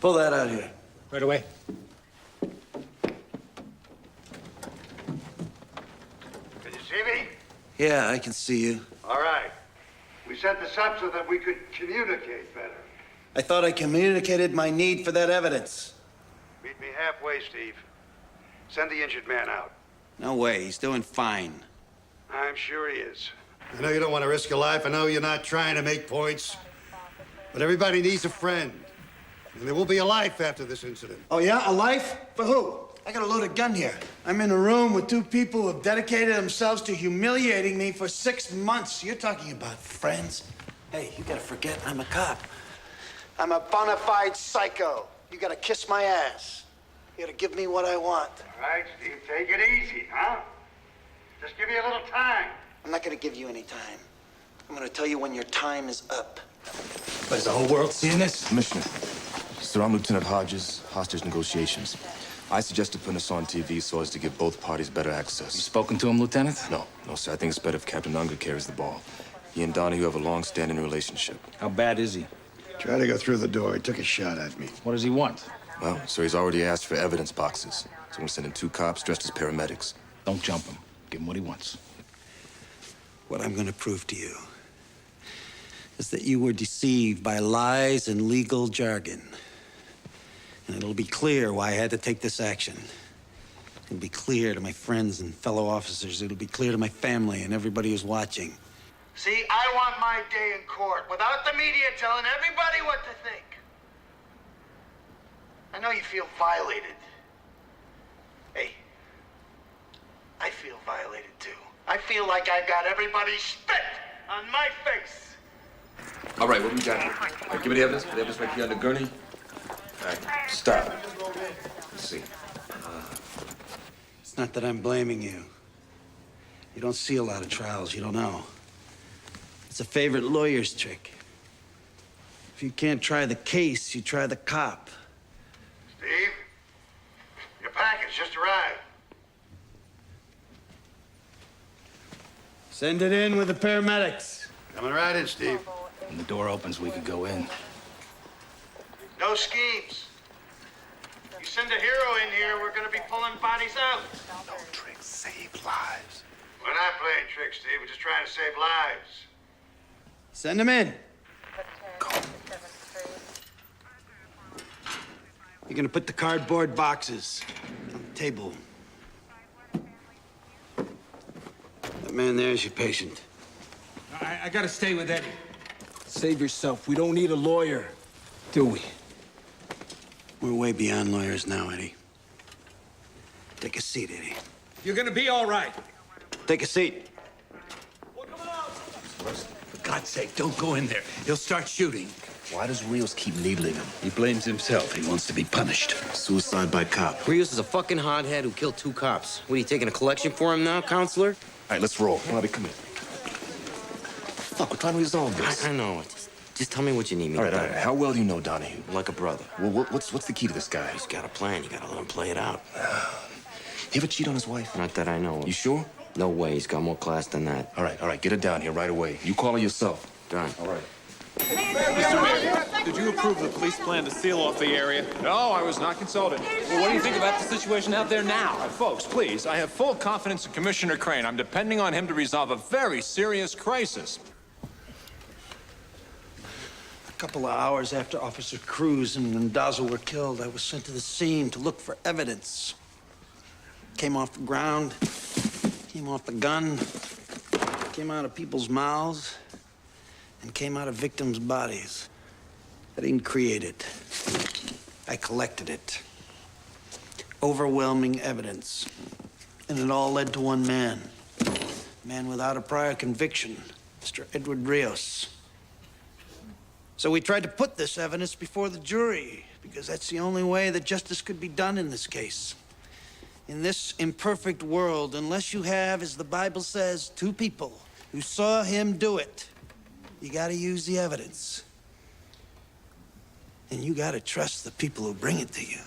Pull that out here. Right away. Can you see me? Yeah, I can see you. All right. We set this up so that we could communicate better. I thought I communicated my need for that evidence. Meet me halfway, Steve. Send the injured man out. No way, he's doing fine. I'm sure he is. I know you don't want to risk your life. I know you're not trying to make points. But everybody needs a friend. And there will be a life after this incident. Oh, yeah? A life? For who? I got a loaded gun here. I'm in a room with two people who have dedicated themselves to humiliating me for 6 months. You're talking about friends? Hey, you gotta forget I'm a cop. I'm a bona fide psycho. You gotta kiss my ass. You gotta give me what I want. All right, Steve, take it easy, huh? Just give you a little time. I'm not gonna give you any time. I'm gonna tell you when your time is up. Is the whole world seeing this? Commissioner, sir, I'm Lieutenant Hodges, hostage negotiations. I suggested putting this on TV so as to give both parties better access. You spoken to him, Lieutenant? No, sir. I think it's better if Captain Unger carries the ball. He and Donahue have a long-standing relationship. How bad is he? Tried to go through the door. He took a shot at me. What does he want? Well, sir, he's already asked for evidence boxes. So I'm sending 2 cops dressed as paramedics. Don't jump him. Give him what he wants. What I'm going to prove to you is that you were deceived by lies and legal jargon. And it'll be clear why I had to take this action. It'll be clear to my friends and fellow officers. It'll be clear to my family and everybody who's watching. See, I want my day in court without the media telling everybody what to think. I know you feel violated. Hey, I feel violated too. I feel like I've got everybody spit on my face. All right, what we got here? All right, give me the evidence. The evidence right here on the gurney. All right, stop. Let's see. It's not that I'm blaming you. You don't see a lot of trials, you don't know. It's a favorite lawyer's trick. If you can't try the case, you try the cop. Steve, your package just arrived. Send it in with the paramedics. Coming right in, Steve. When the door opens, we could go in. No schemes. You send a hero in here, we're gonna be pulling bodies out. No tricks, save lives. We're not playing tricks, Steve. We're just trying to save lives. Send them in. You're gonna put the cardboard boxes on the table. That man there's your patient. I gotta stay with Eddie. Save yourself. We don't need a lawyer. Do we? We're way beyond lawyers now, Eddie. Take a seat, Eddie. You're gonna be all right. Take a seat. For God's sake, don't go in there. He'll start shooting. Why does Rios keep needling him? He blames himself. He wants to be punished. Suicide by cop. Rios is a fucking hothead who killed 2 cops. What, are you taking a collection for him now, counselor? All right, let's roll. Bobby, come in. Fuck, we're trying to resolve this. I know. Just tell me what you need me All to right, do. all right. How well do you know Donahue? Like a brother. Well, what's the key to this guy? He's got a plan. You gotta let him play it out. He ever cheat on his wife? Not that I know of. You sure? No way. He's got more class than that. All right. Get her down here right away. You call her yourself. Done. All right. Did you approve the police plan to seal off the area? No, I was not consulted. Well, what do you think about the situation out there now? Folks, please, I have full confidence in Commissioner Crane. I'm depending on him to resolve a very serious crisis. A couple of hours after Officer Cruz and Mendoza were killed, I was sent to the scene to look for evidence. Came off the ground, came off the gun, came out of people's mouths, and came out of victims' bodies. I didn't create it. I collected it. Overwhelming evidence. And it all led to one man. A man without a prior conviction, Mr. Edward Rios. So we tried to put this evidence before the jury, because that's the only way that justice could be done in this case. In this imperfect world, unless you have, as the Bible says, 2 people who saw him do it, you gotta use the evidence. And you gotta trust the people who bring it to you.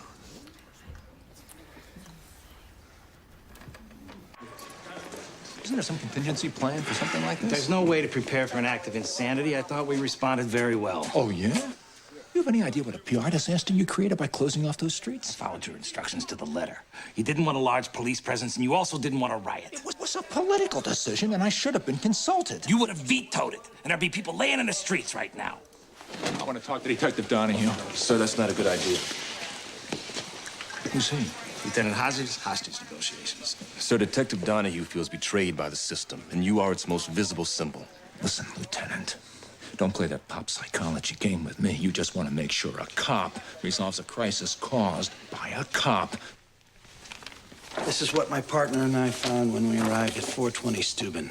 Isn't there some contingency plan for something like this? There's no way to prepare for an act of insanity. I thought we responded very well. Oh, yeah? You have any idea what a PR disaster you created by closing off those streets? I followed your instructions to the letter. You didn't want a large police presence, and you also didn't want a riot. It was a political decision, and I should have been consulted. You would have vetoed it, and there'd be people laying in the streets right now. I want to talk to Detective Donahue. Sir, that's not a good idea. Who's he? Lieutenant Hodges, hostage negotiations. Sir, Detective Donahue feels betrayed by the system, and you are its most visible symbol. Listen, Lieutenant. Don't play that pop psychology game with me. You just want to make sure a cop resolves a crisis caused by a cop. This is what my partner and I found when we arrived at 420 Steuben.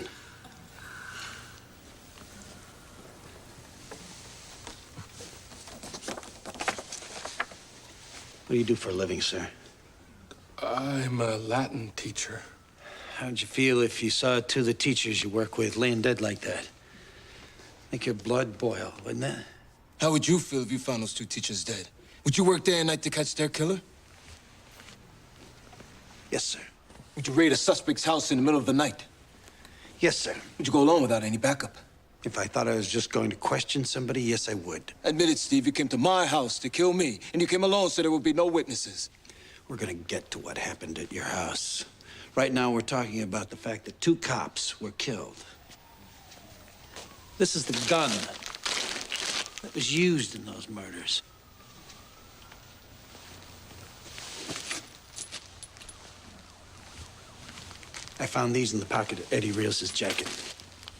What do you do for a living, sir? I'm a Latin teacher. How'd you feel if you saw two of the teachers you work with laying dead like that? Make your blood boil, wouldn't it? How would you feel if you found those two teachers dead? Would you work day and night to catch their killer? Yes, sir. Would you raid a suspect's house in the middle of the night? Yes, sir. Would you go alone without any backup? If I thought I was just going to question somebody, yes, I would. Admit it, Steve. You came to my house to kill me, and you came alone so there would be no witnesses. We're gonna get to what happened at your house. Right now, we're talking about the fact that two cops were killed. This is the gun that was used in those murders. I found these in the pocket of Eddie Rios' jacket.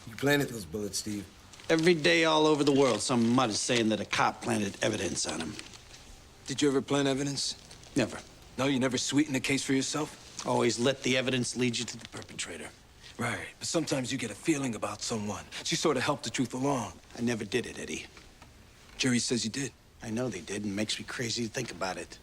You planted those bullets, Steve. Every day all over the world, some mud is saying that a cop planted evidence on him. Did you ever plant evidence? Never. No, you never sweetened the case for yourself? Always let the evidence lead you to the perpetrator. Right, but sometimes you get a feeling about someone. She sort of helped the truth along. I never did it, Eddie. Jury says you did. I know they did, and it makes me crazy to think about it.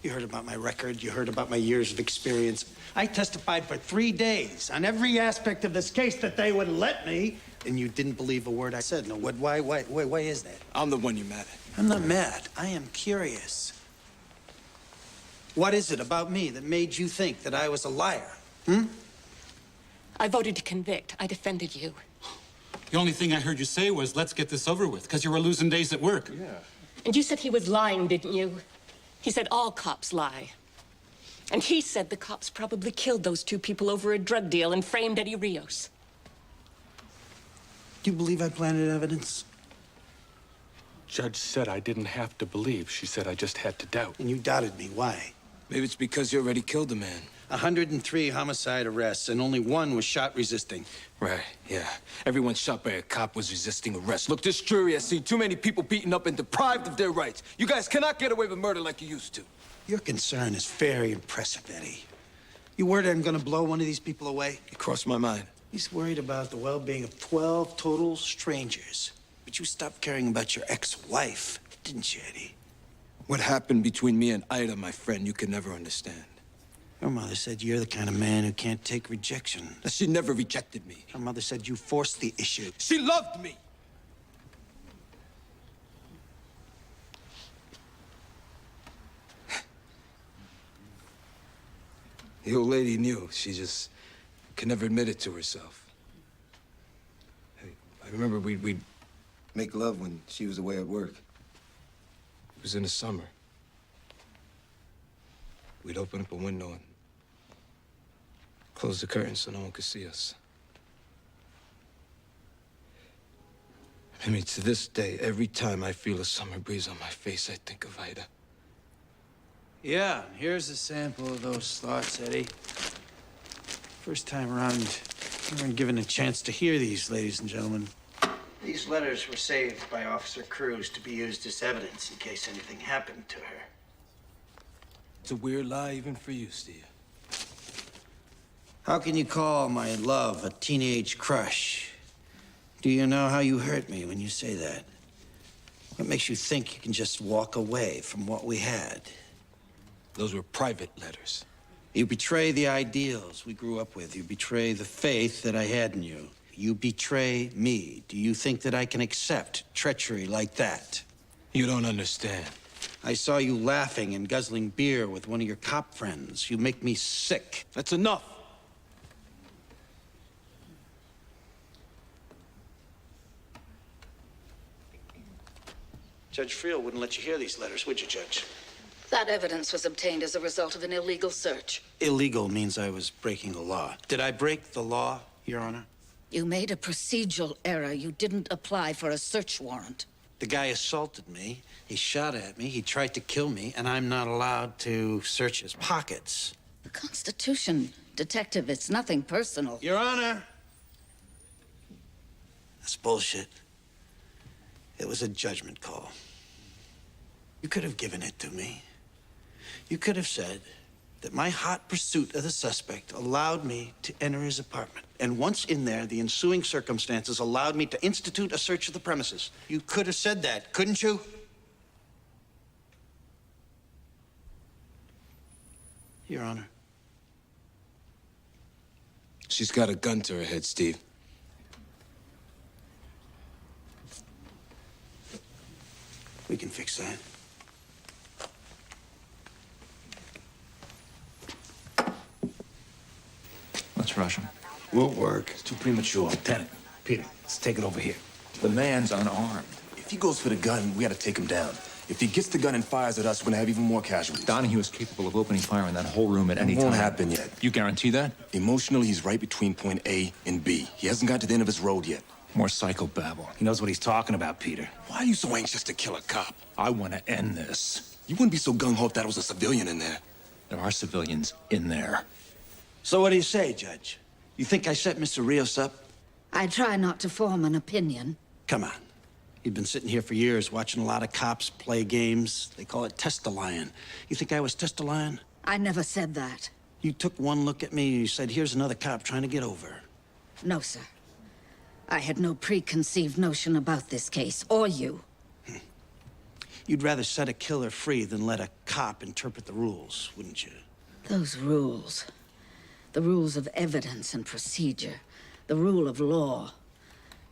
You heard about my record. You heard about my years of experience. I testified for 3 days on every aspect of this case that they would let me, and you didn't believe a word I said. No, why is that? I'm the one you're mad at. I'm not mad. I am curious. What is it about me that made you think that I was a liar? I voted to convict. I defended you. The only thing I heard you say was, let's get this over with, because you were losing days at work. Yeah. And you said he was lying, didn't you? He said all cops lie. And he said the cops probably killed those two people over a drug deal and framed Eddie Rios. Do you believe I planted evidence? Judge said I didn't have to believe. She said I just had to doubt. And you doubted me. Why? Maybe it's because you already killed the man. 103 homicide arrests, and only one was shot resisting. Right, yeah. Everyone shot by a cop was resisting arrest. Look, this jury has seen too many people beaten up and deprived of their rights. You guys cannot get away with murder like you used to. Your concern is very impressive, Eddie. You worried I'm gonna blow one of these people away? It crossed my mind. He's worried about the well-being of 12 total strangers. But you stopped caring about your ex-wife, didn't you, Eddie? What happened between me and Ida, my friend, you can never understand. Your mother said you're the kind of man who can't take rejection. She never rejected me. Her mother said you forced the issue. She loved me! The old lady knew. She just could never admit it to herself. I remember we'd make love when she was away at work. It was in the summer. We'd open up a window and close the curtains so no one could see us. I mean, to this day, every time I feel a summer breeze on my face, I think of Ida. Yeah, here's a sample of those thoughts, Eddie. First time around, you weren't given a chance to hear these, ladies and gentlemen. These letters were saved by Officer Cruz to be used as evidence in case anything happened to her. It's a weird lie even for you, Steve. How can you call my love a teenage crush? Do you know how you hurt me when you say that? What makes you think you can just walk away from what we had? Those were private letters. You betray the ideals we grew up with. You betray the faith that I had in you. You betray me. Do you think that I can accept treachery like that? You don't understand. I saw you laughing and guzzling beer with one of your cop friends. You make me sick. That's enough. Judge Friel wouldn't let you hear these letters, would you, Judge? That evidence was obtained as a result of an illegal search. Illegal means I was breaking the law. Did I break the law, Your Honor? You made a procedural error. You didn't apply for a search warrant. The guy assaulted me, he shot at me, he tried to kill me, and I'm not allowed to search his pockets. The Constitution, Detective, it's nothing personal. Your Honor! That's bullshit. It was a judgment call. You could have given it to me. You could have said that my hot pursuit of the suspect allowed me to enter his apartment. And once in there, the ensuing circumstances allowed me to institute a search of the premises. You could have said that, couldn't you? Your Honor. She's got a gun to her head, Steve. We can fix that. Let's rush him. Won't work. It's too premature. Lieutenant, Peter, let's take it over here. The man's unarmed. If he goes for the gun, we gotta take him down. If he gets the gun and fires at us, we're gonna have even more casualties. Donahue is capable of opening fire in that whole room at any time. It won't happen yet. You guarantee that? Emotionally, he's right between point A and B. He hasn't got to the end of his road yet. More psychobabble. He knows what he's talking about, Peter. Why are you so anxious to kill a cop? I want to end this. You wouldn't be so gung-ho if that was a civilian in there. There are civilians in there. So what do you say, Judge? You think I set Mr. Rios up? I try not to form an opinion. Come on. You've been sitting here for years watching a lot of cops play games. They call it test-a-lion. You think I was test-a-lion? I never said that. You took one look at me and you said, here's another cop trying to get over. No, sir. I had no preconceived notion about this case, or you. You'd rather set a killer free than let a cop interpret the rules, wouldn't you? Those rules. The rules of evidence and procedure. The rule of law.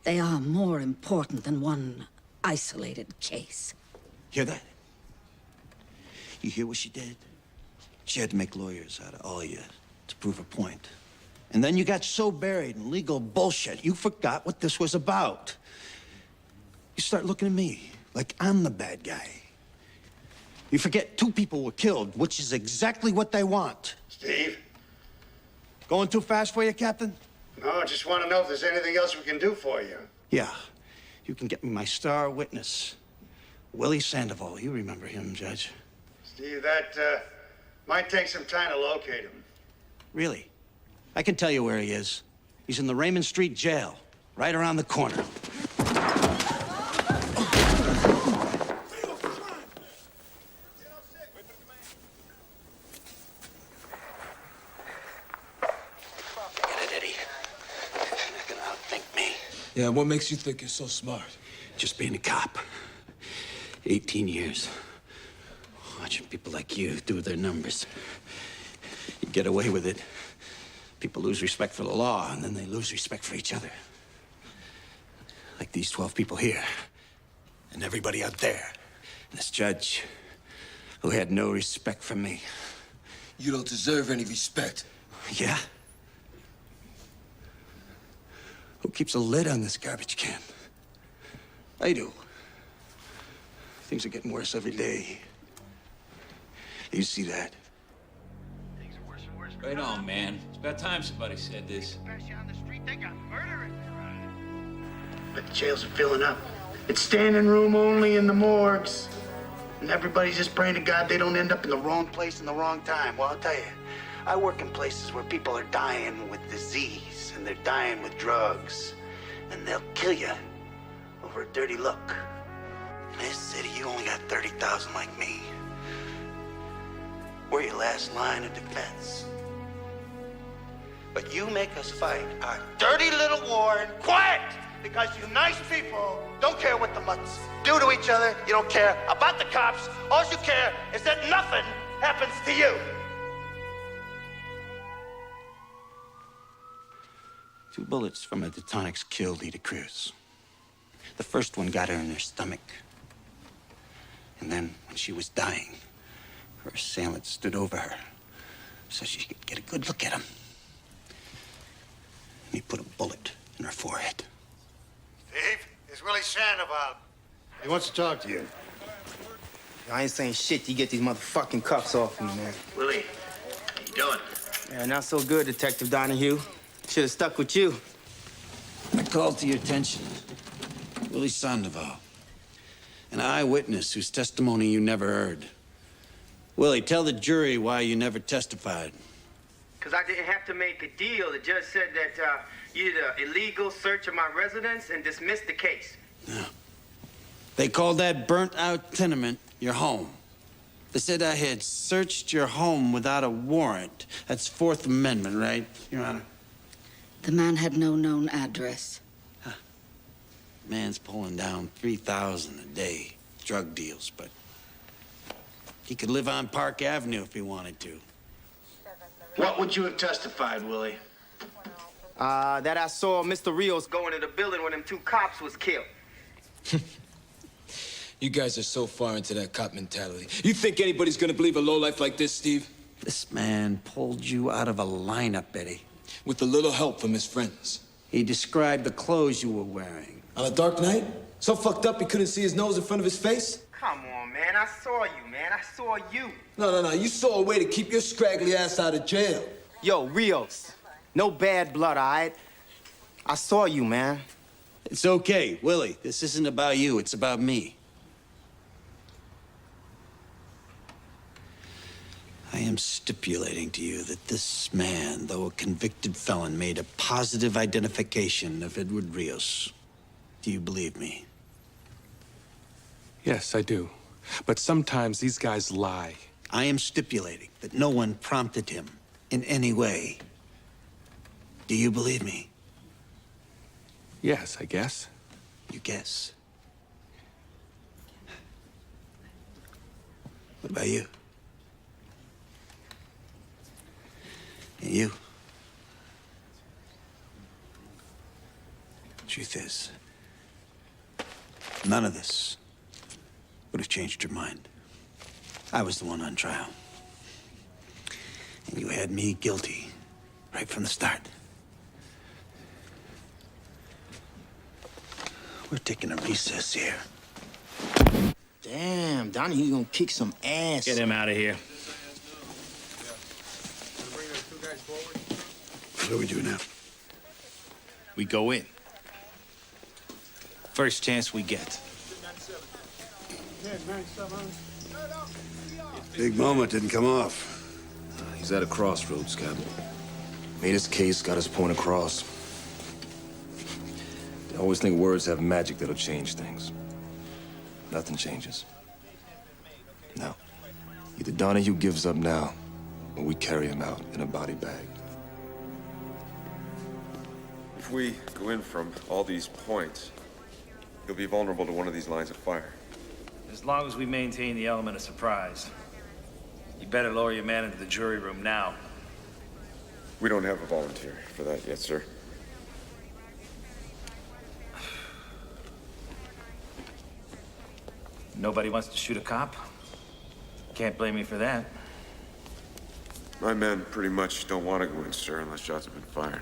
They are more important than one isolated case. Hear that? You hear what she did? She had to make lawyers out of all you to prove her point. And then you got so buried in legal bullshit, you forgot what this was about. You start looking at me like I'm the bad guy. You forget 2 people were killed, which is exactly what they want. Steve? Going too fast for you, Captain? No, I just want to know if there's anything else we can do for you. Yeah. You can get me my star witness, Willie Sandoval. You remember him, Judge. Steve, that might take some time to locate him. Really? I can tell you where he is. He's in the Raymond Street jail, right around the corner. Yeah, what makes you think you're so smart? Just being a cop. 18 years. Watching people like you do their numbers. You get away with it. People lose respect for the law, and then they lose respect for each other. Like these 12 people here. And everybody out there. And this judge, who had no respect for me. You don't deserve any respect. Yeah? Who keeps a lid on this garbage can? I do. Things are getting worse every day. You see that? Right on, man. It's about time somebody said this. But the jails are filling up. It's standing room only in the morgues. And everybody's just praying to God they don't end up in the wrong place in the wrong time. Well, I'll tell you, I work in places where people are dying with disease and they're dying with drugs. And they'll kill you over a dirty look. In this city, you only got 30,000 like me. We're your last line of defense. But you make us fight our dirty little war in quiet because you nice people don't care what the mutts do to each other. You don't care about the cops. All you care is that nothing happens to you. 2 bullets from a Detonix killed Ida Cruz. The first one got her in her stomach. And then, when she was dying, her assailant stood over her so she could get a good look at him. And he put a bullet in her forehead. Steve, it's Willie Sandoval. He wants to talk to you. I ain't saying shit till you get these motherfucking cuffs off me, man. Willie, how you doing? Yeah, not so good, Detective Donahue. Should have stuck with you. I called to your attention Willie Sandoval, an eyewitness whose testimony you never heard. Willie, tell the jury why you never testified. Because I didn't have to make a deal. The judge said that you did an illegal search of my residence and dismissed the case. Yeah. They called that burnt-out tenement your home. They said I had searched your home without a warrant. That's Fourth Amendment, right, Your Honor? The man had no known address. Man's pulling down 3,000 a day, drug deals, but he could live on Park Avenue if he wanted to. What would you have testified, Willie? That I saw Mr. Rios go into the building when them two cops was killed. You guys are so far into that cop mentality. You think anybody's gonna believe a lowlife like this, Steve? This man pulled you out of a lineup, Eddie. With a little help from his friends. He described the clothes you were wearing. On a dark night? So fucked up he couldn't see his nose in front of his face? Come on, man. I saw you, man. I saw you. No. You saw a way to keep your scraggly ass out of jail. Yo, Rios. No bad blood, all right? I saw you, man. It's okay, Willie. This isn't about you. It's about me. I am stipulating to you that this man, though a convicted felon, made a positive identification of Edward Rios. Do you believe me? Yes, I do. But sometimes these guys lie. I am stipulating that no one prompted him in any way. Do you believe me? Yes, I guess. You guess. What about you? And you? Truth is, none of this would have changed your mind. I was the one on trial. And you had me guilty right from the start. We're taking a recess here. Damn, Donnie, you gonna kick some ass. Get him out of here. What do we do now? We go in. First chance we get. Big moment didn't come off. He's at a crossroads, Captain. Made his case, got his point across. I always think words have magic that'll change things. Nothing changes. Now, either Donahue gives up now, or we carry him out in a body bag. If we go in from all these points, you'll be vulnerable to one of these lines of fire. As long as we maintain the element of surprise. You better lower your man into the jury room now. We don't have a volunteer for that yet, sir. Nobody wants to shoot a cop? Can't blame me for that. My men pretty much don't want to go in, sir, unless shots have been fired.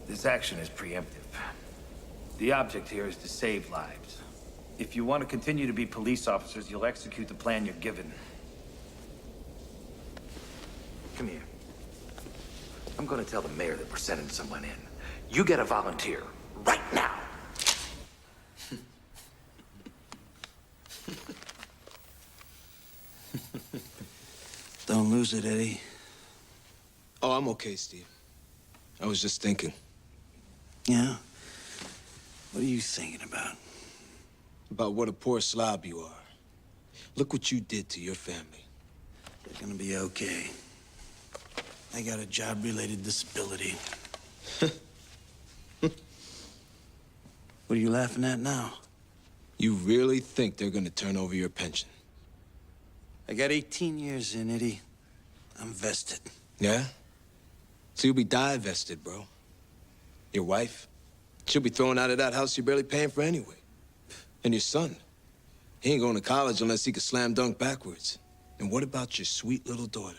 This action is preemptive. The object here is to save lives. If you want to continue to be police officers, you'll execute the plan you're given. Come here. I'm going to tell the mayor that we're sending someone in. You get a volunteer right now. Don't lose it, Eddie. Oh, I'm okay, Steve. I was just thinking. Yeah? What are you thinking about? About what a poor slob you are. Look what you did to your family. They're gonna be okay. I got a job-related disability. What are you laughing at now? You really think they're gonna turn over your pension? I got 18 years in, Eddie. I'm vested. Yeah? So you'll be divested, bro. Your wife? She'll be thrown out of that house you're barely paying for anyway. And your son? He ain't going to college unless he can slam dunk backwards. And what about your sweet little daughter?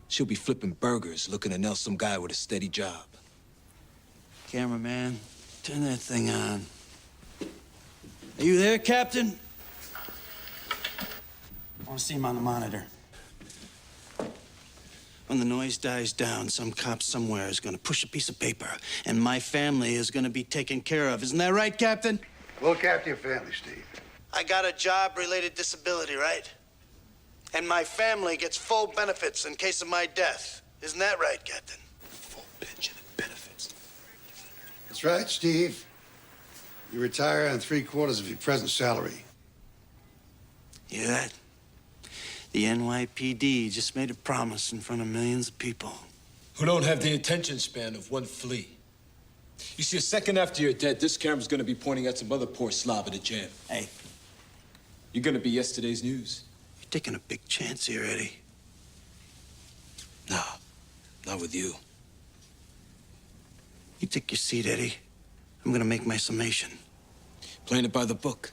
She'll be flipping burgers looking to nail some guy with a steady job. Cameraman, turn that thing on. Are you there, Captain? want to see him on the monitor. When the noise dies down, some cop somewhere is going to push a piece of paper, and my family is going to be taken care of. Isn't that right, Captain? Look after your family, Steve. I got a job-related disability, right? And my family gets full benefits in case of my death. Isn't that right, Captain? Full pension and benefits. That's right, Steve. You retire on 3/4 of your present salary. You hear that? The NYPD just made a promise in front of millions of people. Who don't have the attention span of one flea. You see, a second after you're dead, this camera's gonna be pointing at some other poor slob at a jam. Hey. You're gonna be yesterday's news. You're taking a big chance here, Eddie. Nah, not with you. You take your seat, Eddie. I'm gonna make my summation. Playing it by the book.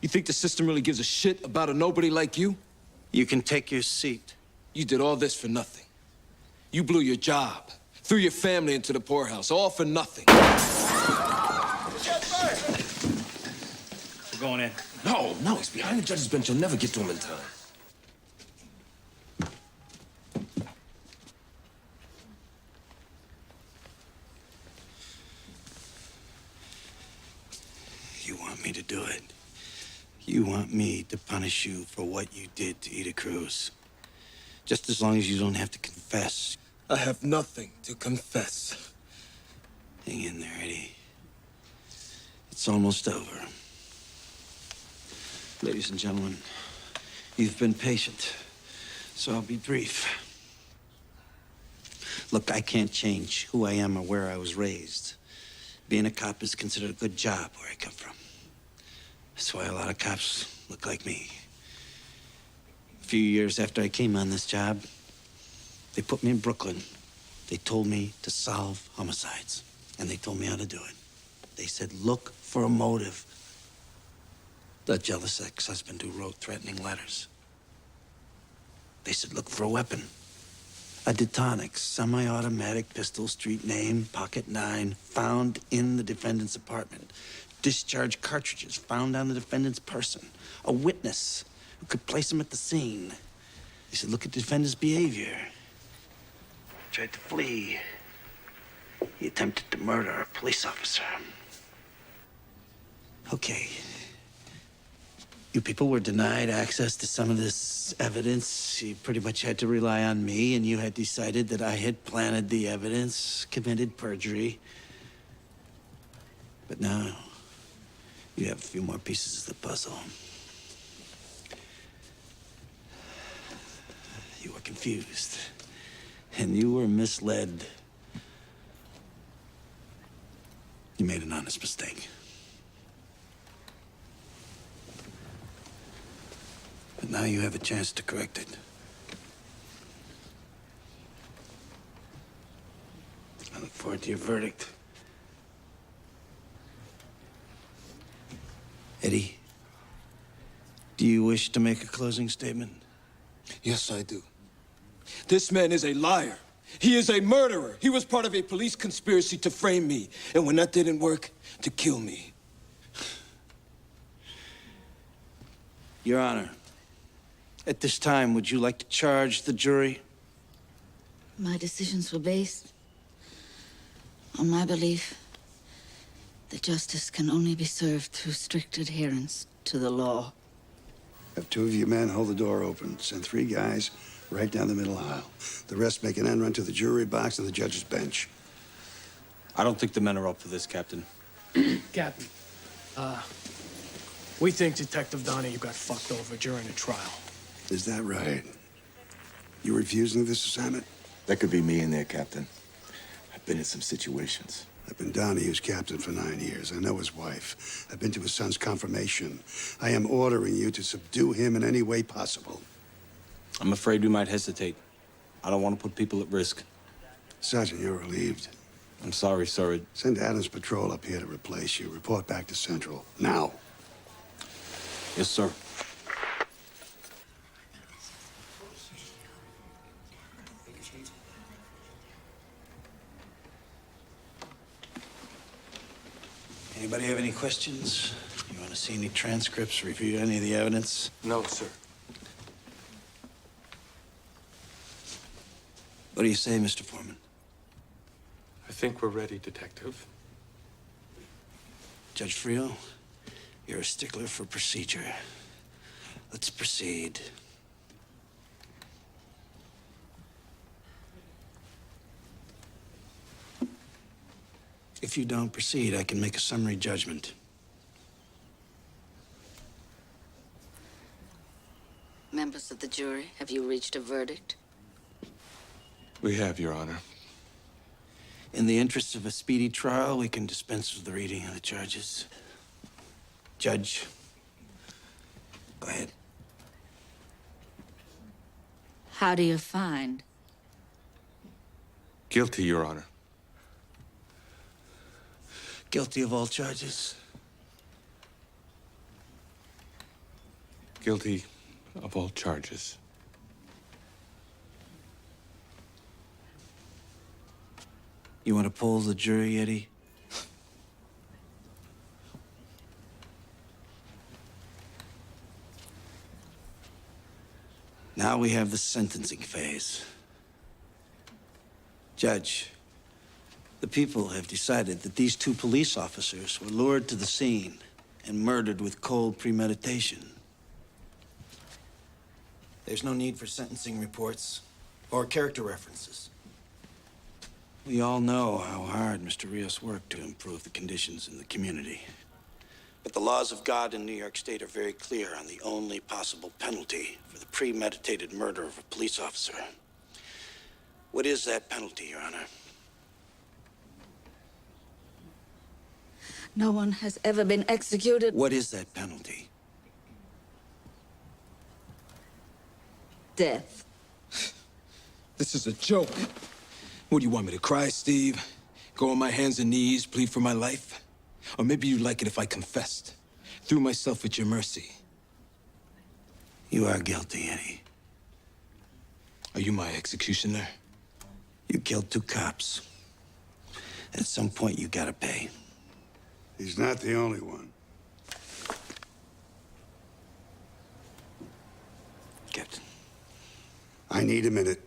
You think the system really gives a shit about a nobody like you? You can take your seat. You did all this for nothing. You blew your job, threw your family into the poorhouse, all for nothing. We're going in. No, he's behind the judge's bench. You'll never get to him in time. You want me to do it? You want me to punish you for what you did to Ida Cruz? Just as long as you don't have to confess. I have nothing to confess. Hang in there, Eddie. It's almost over. Ladies and gentlemen, you've been patient, so I'll be brief. Look, I can't change who I am or where I was raised. Being a cop is considered a good job where I come from. That's why a lot of cops look like me. A few years after I came on this job, they put me in Brooklyn. They told me to solve homicides, and they told me how to do it. They said, look for a motive. The jealous ex-husband who wrote threatening letters. They said, look for a weapon. A Detonics, semi-automatic pistol, street name, pocket 9, found in the defendant's apartment. Discharge cartridges found on the defendant's person. A witness who could place him at the scene. They said, look at the defendant's behavior. Tried to flee. He attempted to murder a police officer. Okay. You people were denied access to some of this evidence. You pretty much had to rely on me, and you had decided that I had planted the evidence, committed perjury. But now, you have a few more pieces of the puzzle. You were confused, and you were misled. You made an honest mistake. But now you have a chance to correct it. I look forward to your verdict. Eddie, do you wish to make a closing statement? Yes, I do. This man is a liar. He is a murderer. He was part of a police conspiracy to frame me. And when that didn't work, to kill me. Your Honor, at this time, would you like to charge the jury? My decisions were based on my belief that justice can only be served through strict adherence to the law. Have 2 of you men hold the door open. Send 3 guys right down the middle aisle. The rest make an end run to the jury box and the judge's bench. I don't think the men are up for this, Captain. Captain, we think Detective Donahue got fucked over during the trial. Is that right? You refusing this assignment? That could be me in there, Captain. I've been in some situations. I've been Donahue's captain for 9 years. I know his wife. I've been to his son's confirmation. I am ordering you to subdue him in any way possible. I'm afraid we might hesitate. I don't want to put people at risk. Sergeant, you're relieved. I'm sorry, sir. Send Adams Patrol up here to replace you. Report back to Central. Now. Yes, sir. Anybody have any questions? You want to see any transcripts, review any of the evidence? No, sir. What do you say, Mr. Foreman? I think we're ready, Detective. Judge Friel, you're a stickler for procedure. Let's proceed. If you don't proceed, I can make a summary judgment. Members of the jury, have you reached a verdict? We have, Your Honor. In the interest of a speedy trial, we can dispense with the reading of the charges. Judge, go ahead. How do you find? Guilty, Your Honor. Guilty of all charges. Guilty of all charges. You want to poll the jury, Eddie? Now we have the sentencing phase. Judge, the people have decided that these two police officers were lured to the scene and murdered with cold premeditation. There's no need for sentencing reports or character references. We all know how hard Mr. Rios worked to improve the conditions in the community. But the laws of God in New York State are very clear on the only possible penalty for the premeditated murder of a police officer. What is that penalty, Your Honor? No one has ever been executed. What is that penalty? Death. This is a joke. What, do you want me to cry, Steve? Go on my hands and knees, plead for my life? Or maybe you'd like it if I confessed, threw myself at your mercy. You are guilty, Eddie. Are you my executioner? You killed two cops. At some point, you gotta pay. He's not the only one. Captain. I need a minute.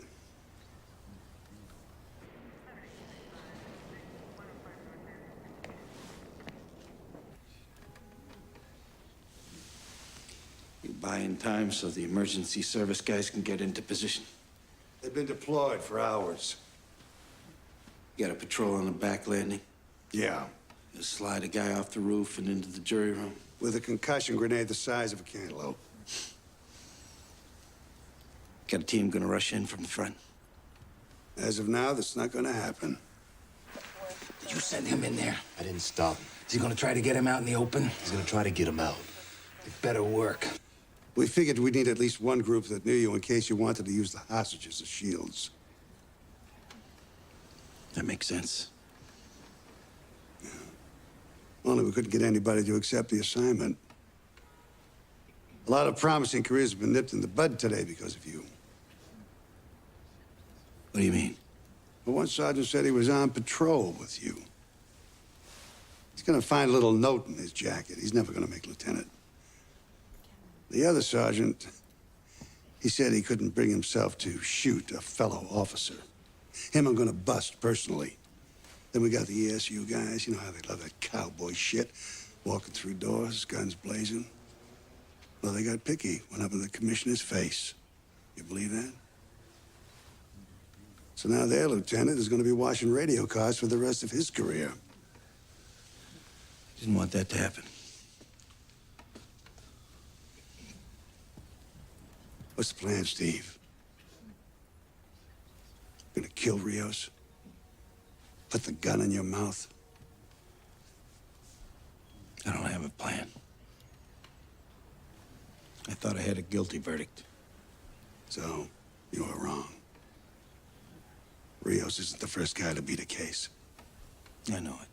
You buy in time so the emergency service guys can get into position. They've been deployed for hours. You got a patrol on the back landing? Yeah. You slide a guy off the roof and into the jury room? With a concussion grenade the size of a cantaloupe. Got a team gonna rush in from the front? As of now, that's not gonna happen. Did you send him in there? I didn't stop him. Is he gonna try to get him out in the open? He's gonna try to get him out. It better work. We figured we'd need at least one group that knew you in case you wanted to use the hostages as shields. That makes sense. Yeah. Only we couldn't get anybody to accept the assignment. A lot of promising careers have been nipped in the bud today because of you. What do you mean? Well, one sergeant said he was on patrol with you. He's gonna find a little note in his jacket. He's never gonna make lieutenant. The other sergeant, he said he couldn't bring himself to shoot a fellow officer. Him I'm gonna bust personally. Then we got the ESU guys. You know how they love that cowboy shit. Walking through doors, guns blazing. Well, they got picky. Went up in the commissioner's face. You believe that? So now their lieutenant is gonna be washing radio cars for the rest of his career. Didn't want that to happen. What's the plan, Steve? Gonna kill Rios? Put the gun in your mouth? I don't have a plan. I thought I had a guilty verdict. So, you were wrong. Rios isn't the first guy to beat a case. I know it.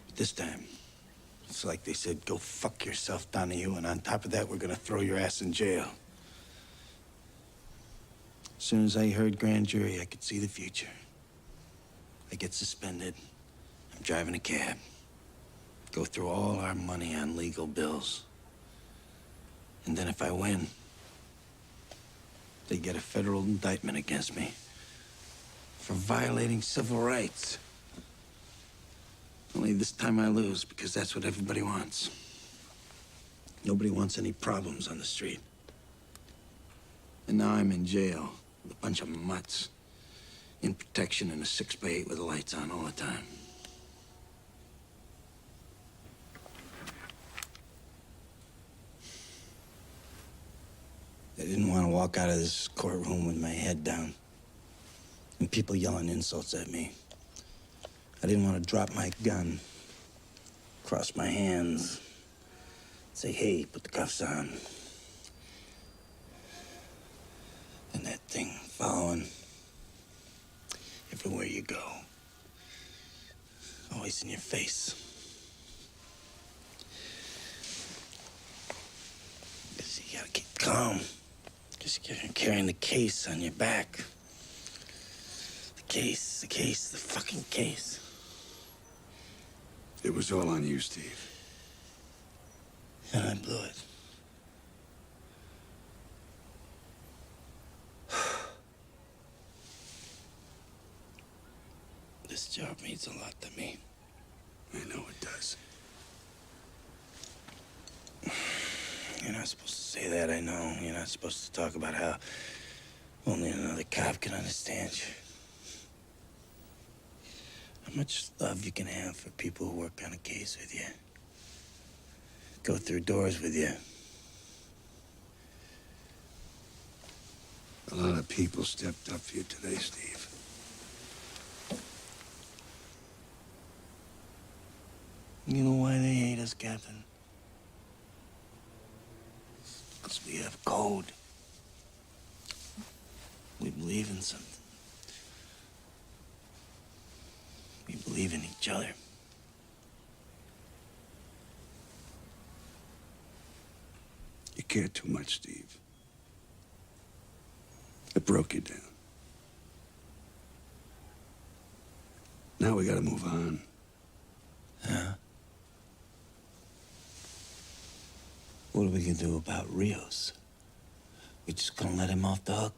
But this time, it's like they said, go fuck yourself, Donahue, and on top of that, we're gonna throw your ass in jail. As soon as I heard grand jury, I could see the future. I get suspended. I'm driving a cab. Go through all our money on legal bills. And then if I win, they get a federal indictment against me for violating civil rights. Only this time I lose, because that's what everybody wants. Nobody wants any problems on the street. And now I'm in jail with a bunch of mutts. In protection in a 6x8 with the lights on all the time. I didn't want to walk out of this courtroom with my head down and people yelling insults at me. I didn't want to drop my gun, cross my hands, say, hey, put the cuffs on. And that thing following everywhere you go. Always in your face. Because you gotta keep calm. Because you're carrying the case on your back. The case, the fucking case. It was all on you, Steve. And I blew it. This job means a lot to me. I know it does. You're not supposed to say that, I know. You're not supposed to talk about how only another cop can understand you. How much love you can have for people who work on a case with you. Go through doors with you. A lot of people stepped up for you today, Steve. You know why they hate us, Captain? Because we have code. We believe in something. We believe in each other. You care too much, Steve. It broke you down. Now we gotta move on. Huh? What are we gonna do about Rios? We just gonna let him off the hook?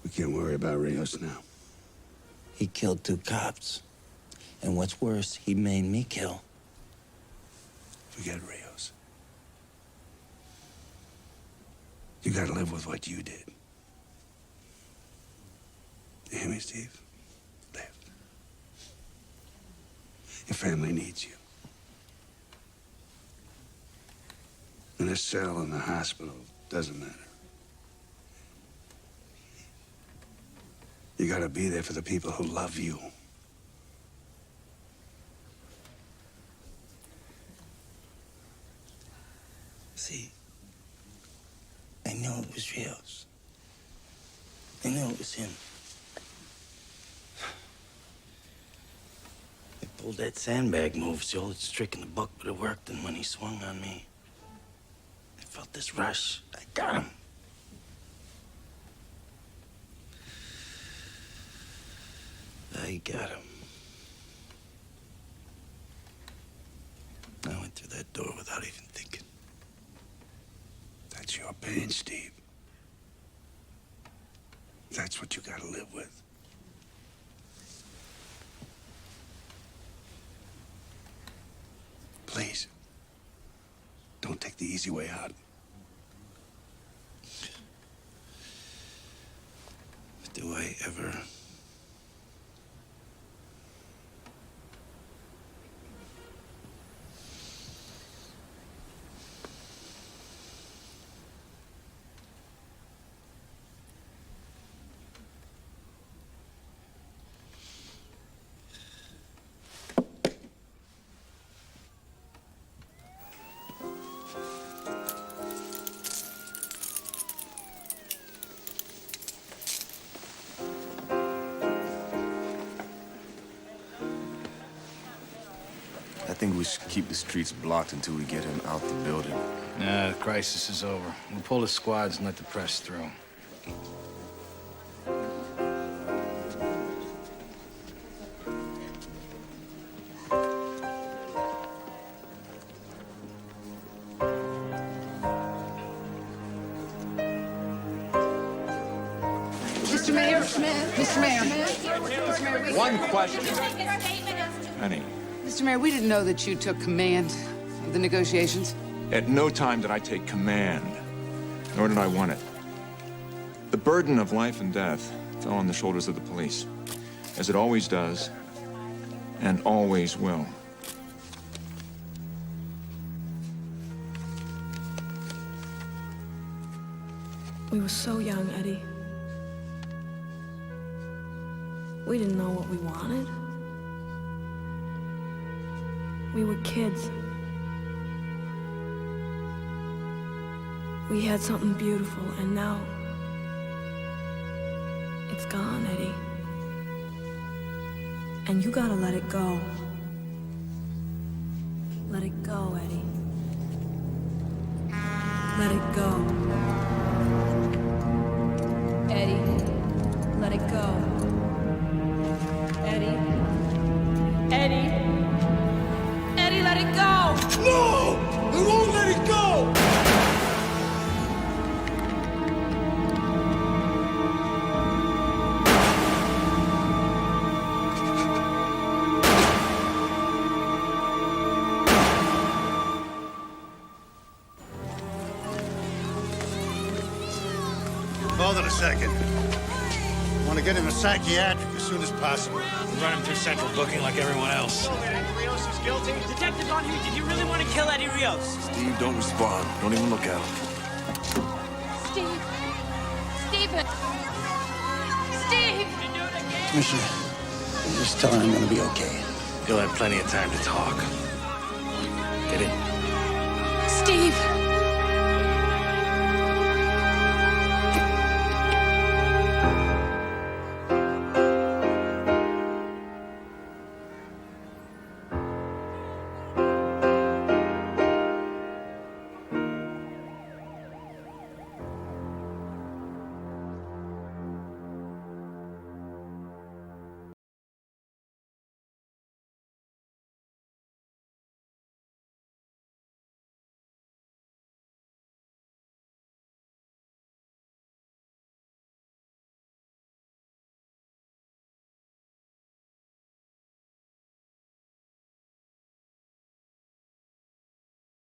We can't worry about Rios now. He killed 2 cops. And what's worse, he made me kill. Forget Rios. You gotta live with what you did. You hear me, Steve? Live. Your family needs you. In a cell in the hospital, doesn't matter. You gotta be there for the people who love you. See, I know it was Rios. I know it was him. I pulled that sandbag move. It's the oldest trick in the book, but it worked. And when he swung on me, I felt this rush. I got him. I got him. I went through that door without even thinking. That's your pain, Steve. That's what you gotta live with. Please, don't take the easy way out. Do I ever? I think we should keep the streets blocked until we get him out the building. Nah, the crisis is over. We'll pull the squads and let the press through. Mr. Mayor, Mr. Mayor. One question. Penny, Mr. Mayor, we didn't know that you took command of the negotiations. at no time did I take command, nor did I want it. The burden of life and death fell on the shoulders of the police, as it always does, and always will. We were so young, Eddie. We didn't know what we wanted. We were kids. We had something beautiful, and now it's gone, Eddie. And you gotta let it go. Let it go, Eddie. Let it go. Eddie, let it go. Eddie. Eddie. Eddie, let it go! No! I won't let it go! Hold on a second. I want to get him a psychiatric as soon as possible. Run him through central booking like everyone else. Eddie Rios is guilty. Detective Von Hue, did you really want to kill Eddie Rios? Steve, don't respond. Don't even look at him. Steve. Stephen. Steve! Commissioner, just tell her I'm gonna be okay. You'll have plenty of time to talk. Get in. Steve!